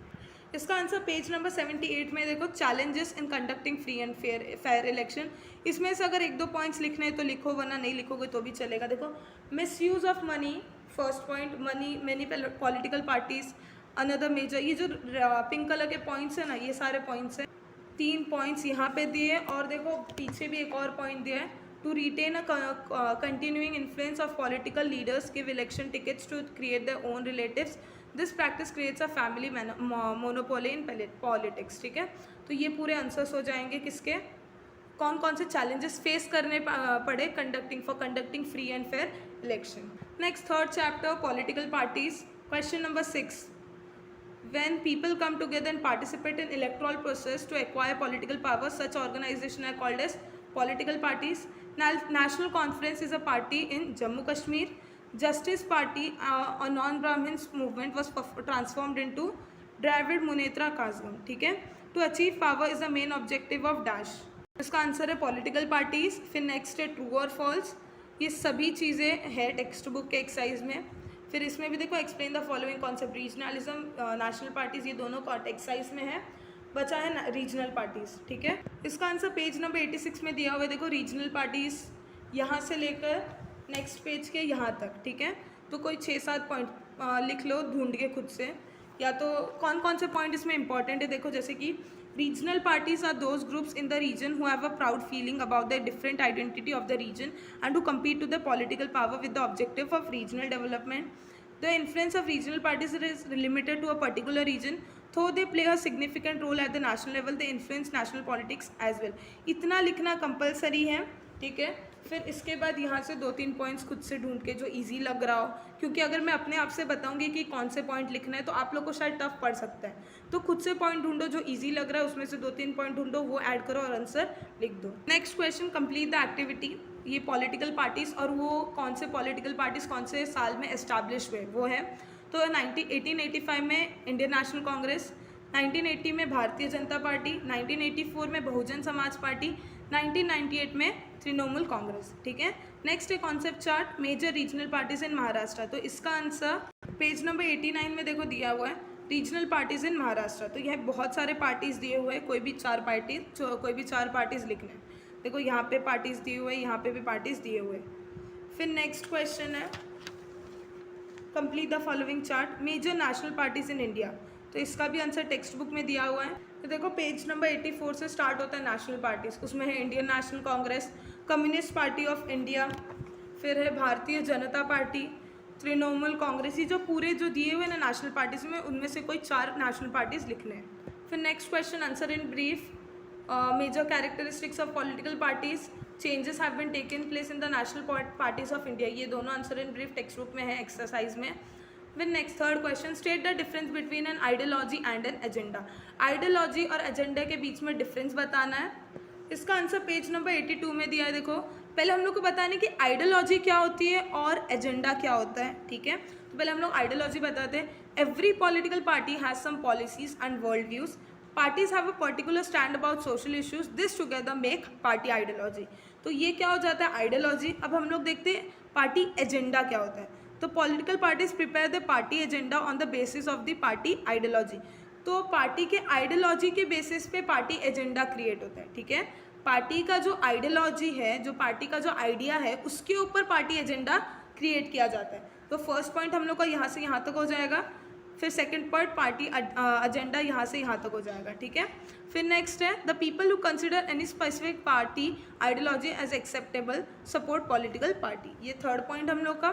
इसका आंसर पेज नंबर 78 में देखो challenges in conducting free and fair election. इसमें से अगर 1-2 पॉइंट्स लिखने हैं तो लिखो, वरना नहीं लिखोगे तो भी चलेगा. देखो misuse of money, first point, money many political parties, another major. ये जो पिंक कलर के पॉइंट्स हैं ना, ये सारे पॉइंट्स हैं. 3 पॉइंट्स यहाँ पे दिए और देखो पीछे भी एक और पॉइंट दिया है. To retain a continuing influence of political leaders give election tickets to create their own relatives. This practice creates a family monopoly in politics. ठीक है, तो ये पूरे आंसर्स हो जाएंगे किसके, कौन कौन से चैलेंजेस फेस करने पड़े conducting free and fair election. Next third chapter political parties. Question number 6, when people come together and participate in electoral process to acquire political power, such organizations are called as political parties. National Conference is a party in Jammu Kashmir. Justice Party, a non-Brahmins movement, was transformed into Dravid Munnetra Kazhagam. ठीक है, to achieve power is the main objective of Dash. इसका answer है political parties. फिर next है true और false. ये सभी चीज़ें है टेक्स्ट बुक के एक्सरसाइज में. फिर इसमें भी देखो explain the following concept. Regionalism, national parties, ये दोनों एक्सरसाइज में है. बचा है रीजनल पार्टीज. ठीक है, इसका आंसर पेज नंबर 86 में दिया हुआ है. देखो रीजनल पार्टीज यहाँ से लेकर नेक्स्ट पेज के यहाँ तक. ठीक है, तो कोई 6-7 पॉइंट लिख लो ढूंढ के खुद से, या तो कौन कौन से पॉइंट इसमें इंपॉर्टेंट है. देखो जैसे कि Regional parties are those groups in the region who have a proud feeling about their different identity of the region and who compete to the political power with the objective of regional development. The influence of regional parties is limited to a particular region. Though they play a significant role at the national level, they influence national politics as well. इतना लिखना compulsory है, ठीक है। फिर इसके बाद यहाँ से 2-3 पॉइंट्स खुद से ढूंढ के जो इजी लग रहा हो, क्योंकि अगर मैं अपने आप से बताऊंगी कि कौन से पॉइंट लिखना है तो आप लोग को शायद टफ पड़ सकता है। तो खुद से पॉइंट ढूंढो जो इजी लग रहा है, उसमें से 2-3 पॉइंट ढूंढो, वो ऐड करो और आंसर लिख दो। Next question, complete the activity. ये पॉलिटिकल पार्टीज और वो कौन से पॉलिटिकल पार्टीज कौन से साल में एस्टैब्लिश हुए वो है। तो 1885 में इंडियन नेशनल कांग्रेस, 1980 में भारतीय जनता पार्टी, 1984 में बहुजन समाज पार्टी, 1998 में तृणमूल कांग्रेस, ठीक है। नेक्स्ट है concept chart, major regional parties in Maharashtra. तो इसका आंसर पेज नंबर 89 में देखो दिया हुआ है, रीजनल पार्टीज इन महाराष्ट्र। तो यह बहुत सारे पार्टीज दिए हुए हैं, कोई भी चार पार्टीज लिखने हैं। देखो यहाँ पे पार्टीज दिए हुए, यहाँ पे भी पार्टीज दिए हुए। फिर नेक्स्ट क्वेश्चन है complete the following chart, major national parties in India. तो इसका भी आंसर टेक्स्ट बुक में दिया हुआ है। तो देखो पेज नंबर 84 से स्टार्ट होता है नेशनल पार्टीज, उसमें है Indian national Congress, communist party of India, फिर है भारतीय जनता पार्टी, तृणमूल कांग्रेस। ये जो पूरे जो दिए हुए ना नेशनल पार्टीज में, उनमें से कोई 4 नेशनल पार्टीज लिखने हैं। फिर next question, answer in brief, major characteristics of political parties, changes have been taken place in the national parties of India. ये दोनों answer in brief text book में है, एक्सरसाइज में। फिर next third question, state the difference between an ideology and an agenda. Ideology और agenda के बीच में डिफरेंस बताना है। इसका आंसर पेज नंबर 82 में दिया है। देखो पहले हम लोग को बताने कि आइडियोलॉजी क्या होती है और एजेंडा क्या होता है, ठीक है। तो पहले हम लोग आइडियोलॉजी बताते हैं। Every political party has some policies and world views. Parties have a particular stand about social issues, this together make party ideology. तो ये क्या हो जाता है आइडियोलॉजी। अब हम लोग देखते हैं पार्टी एजेंडा क्या होता है। तो political parties prepare the party agenda on the basis of the party ideology. तो पार्टी के आइडियोलॉजी के बेसिस पे पार्टी एजेंडा क्रिएट होता है, ठीक है। पार्टी का जो आइडियोलॉजी है, जो पार्टी का जो आइडिया है, उसके ऊपर पार्टी एजेंडा क्रिएट किया जाता है। तो फर्स्ट पॉइंट हम लोग का यहाँ से यहाँ तक हो जाएगा। फिर सेकंड पॉइंट पार्टी एजेंडा यहाँ से यहाँ तक हो जाएगा, ठीक है। फिर नेक्स्ट है the people who consider any specific party ideology as acceptable support political party. ये थर्ड पॉइंट हम लोग का।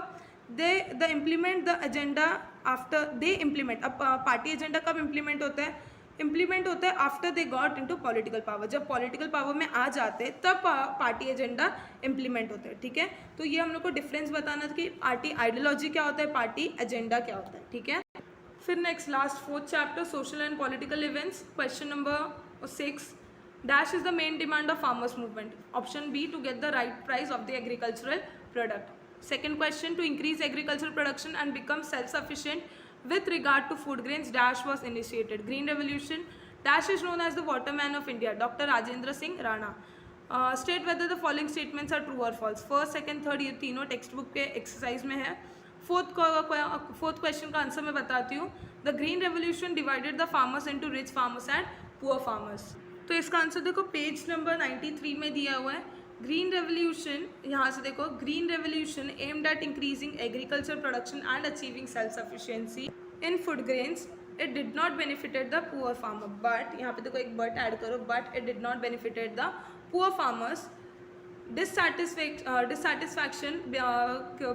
They implement the agenda after they implement. अब पार्टी एजेंडा कब इम्प्लीमेंट होता है? इम्प्लीमेंट होता है after they got into political power. जब पॉलिटिकल पावर में आ जाते हैं तब पार्टी एजेंडा इम्प्लीमेंट होता है, ठीक है। तो ये हम लोग को डिफरेंस बताना था कि पार्टी आइडियोलॉजी क्या होता है, पार्टी एजेंडा क्या होता है, ठीक है। फिर next last fourth chapter, social and political events. Question number 6, dash is the main demand of farmers movement. Option B, to get the right price of the agricultural product. Second question, to increase agricultural production and become self-sufficient with regard to food grains, dash was initiated. Green Revolution. Dash is known as the waterman of India, Dr. Rajendra Singh Rana. State whether the following statements are true or false. First, second, third, ये तीनों text book के exercise में है। Fourth question का answer मैं बताती हूँ। The green revolution divided the farmers into rich farmers and poor farmers. तो इसका आंसर देखो पेज नंबर 93 में दिया हुआ है। ग्रीन रेवोल्यूशन, यहाँ से देखो, green revolution aimed at increasing agriculture production and achieving self sufficiency in food grains. It did not benefited the poor farmer, but यहाँ पे देखो एक बट ऐड करो, but it did not benefited the poor farmers. Dissatisfaction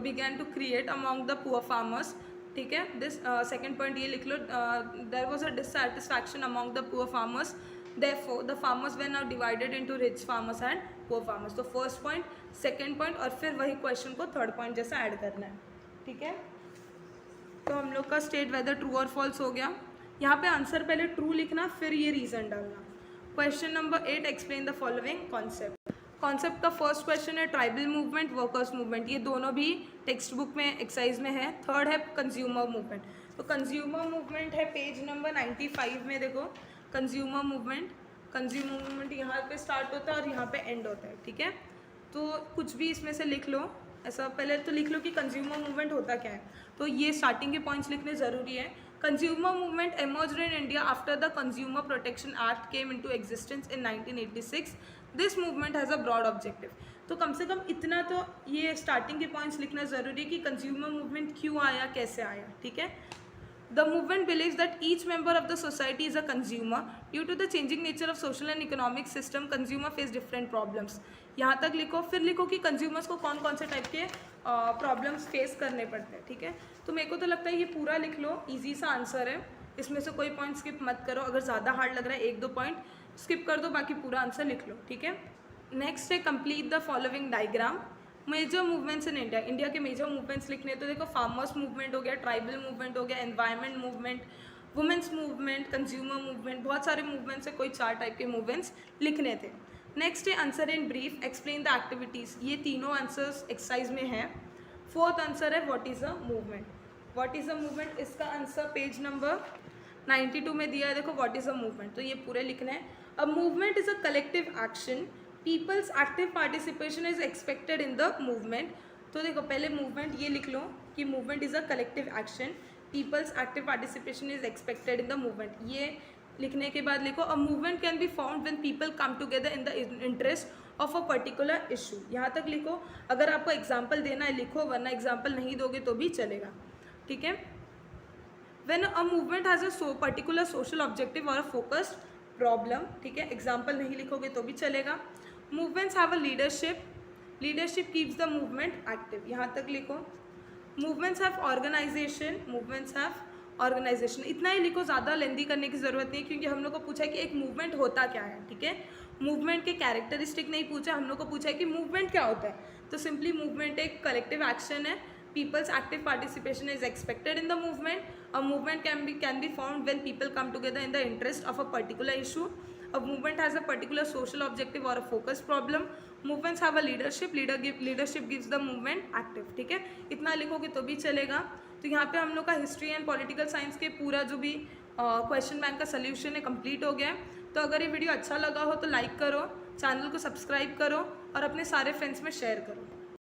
began to create among the poor farmers, ठीक है। This second point ये लिख लो, there was a dissatisfaction among the poor farmers, therefore the farmers were now divided into rich farmers and poor farmers। तो first point, second point और फिर वही question को थर्ड पॉइंट जैसा ऐड करना है, ठीक है। तो हम लोग का स्टेट वेदर ट्रू और फॉल्स हो गया। यहाँ पे आंसर पहले ट्रू लिखना, फिर ये रीजन डालना। Question number 8, explain the following concept. Concept का फर्स्ट क्वेश्चन है ट्राइबल मूवमेंट, वर्कर्स मूवमेंट। ये दोनों भी टेक्स्ट बुक में एक्सरसाइज में है। थर्ड है कंज्यूमर मूवमेंट। तो कंज्यूमर मूवमेंट है पेज नंबर 95 में, देखो कंज्यूमर मूवमेंट यहाँ पे स्टार्ट होता है और यहाँ पे एंड होता है, ठीक है। तो कुछ भी इसमें से लिख लो, ऐसा पहले तो लिख लो कि कंज्यूमर मूवमेंट होता क्या है। तो ये स्टार्टिंग के पॉइंट्स लिखने ज़रूरी है। Consumer movement emerged in India after the Consumer Protection Act came into existence in 1986. This movement has a broad objective. तो कम से कम इतना तो ये स्टार्टिंग के पॉइंट्स लिखना ज़रूरी है कि कंज्यूमर मूवमेंट क्यों आया, कैसे आया, ठीक है। The movement believes that each member of the society is a consumer due to the changing nature of social and economic system consumer face different problems. यहाँ तक लिखो, फिर लिखो कि कंज्यूमर्स को कौन कौन से टाइप के प्रॉब्लम्स फेस करने पड़ते हैं। ठीक है, तो मेरे को तो लगता है ये पूरा लिख लो, ईजी सा आंसर है, इसमें से कोई पॉइंट स्किप मत करो। अगर ज़्यादा हार्ड लग रहा है 1-2 पॉइंट स्किप कर दो, बाकी पूरा आंसर लिख लो। ठीक है, नेक्स्ट है complete the following diagram. Major movements in India, India के मेजर मूवमेंट्स लिखने, तो देखो फार्मर्स मूवमेंट हो गया, ट्राइबल मूवमेंट हो गया, environment movement, women's movement, consumer movement, बहुत सारे मूवमेंट्स है, कोई 4 टाइप के मूवमेंट्स लिखने थे। नेक्स्ट है answer in brief, explain the activities, ये तीनों आंसर्स एक्सरसाइज में हैं। फोर्थ आंसर है what is a movement. What is a movement, इसका आंसर पेज नंबर 92 में दिया है, देखो व्हाट इज़ अ मूवमेंट, तो ये पूरे लिखना है। A movement is a collective action, people's active participation is expected in the movement. तो देखो पहले मूवमेंट ये लिख लो कि movement is a collective action, people's active participation is expected in the movement. ये लिखने के बाद लिखो a movement can be found when people come together in the interest of a particular issue. यहाँ तक लिखो, अगर आपको एग्जाम्पल देना है लिखो, वरना एग्जाम्पल नहीं दोगे तो भी चलेगा। ठीक है, when a movement has a particular social objective or a focused problem, ठीक है, एग्जाम्पल नहीं लिखोगे तो भी चलेगा। Movements have a leadership, leadership keeps the movement active, यहाँ तक लिखो। Movements have organisation, movements have organisation, इतना ही लिखो, ज़्यादा लेंदी करने की ज़रूरत नहीं है, क्योंकि हम लोग को पूछा है कि एक मूवमेंट होता क्या है। ठीक है, मूवमेंट के कैरेक्टरिस्टिक नहीं पूछा, हम लोग को पूछा है कि मूवमेंट क्या होता है, तो सिंपली मूवमेंट एक कलेक्टिव एक्शन है, people's active participation is expected in the movement. A movement can be formed when people come together in the interest of a particular issue. A movement has a particular social objective or a focused problem. Movements have a leadership, leadership gives the movement active. ठीक है, इतना लिखोगे तो भी चलेगा। तो यहाँ पे हम लोग का हिस्ट्री एंड पॉलिटिकल साइंस के पूरा जो भी क्वेश्चन बैंक का सोल्यूशन है कंप्लीट हो गया है। तो अगर ये वीडियो अच्छा लगा हो तो लाइक करो, चैनल को सब्सक्राइब करो और अपने सारे फ्रेंड्स में शेयर करो।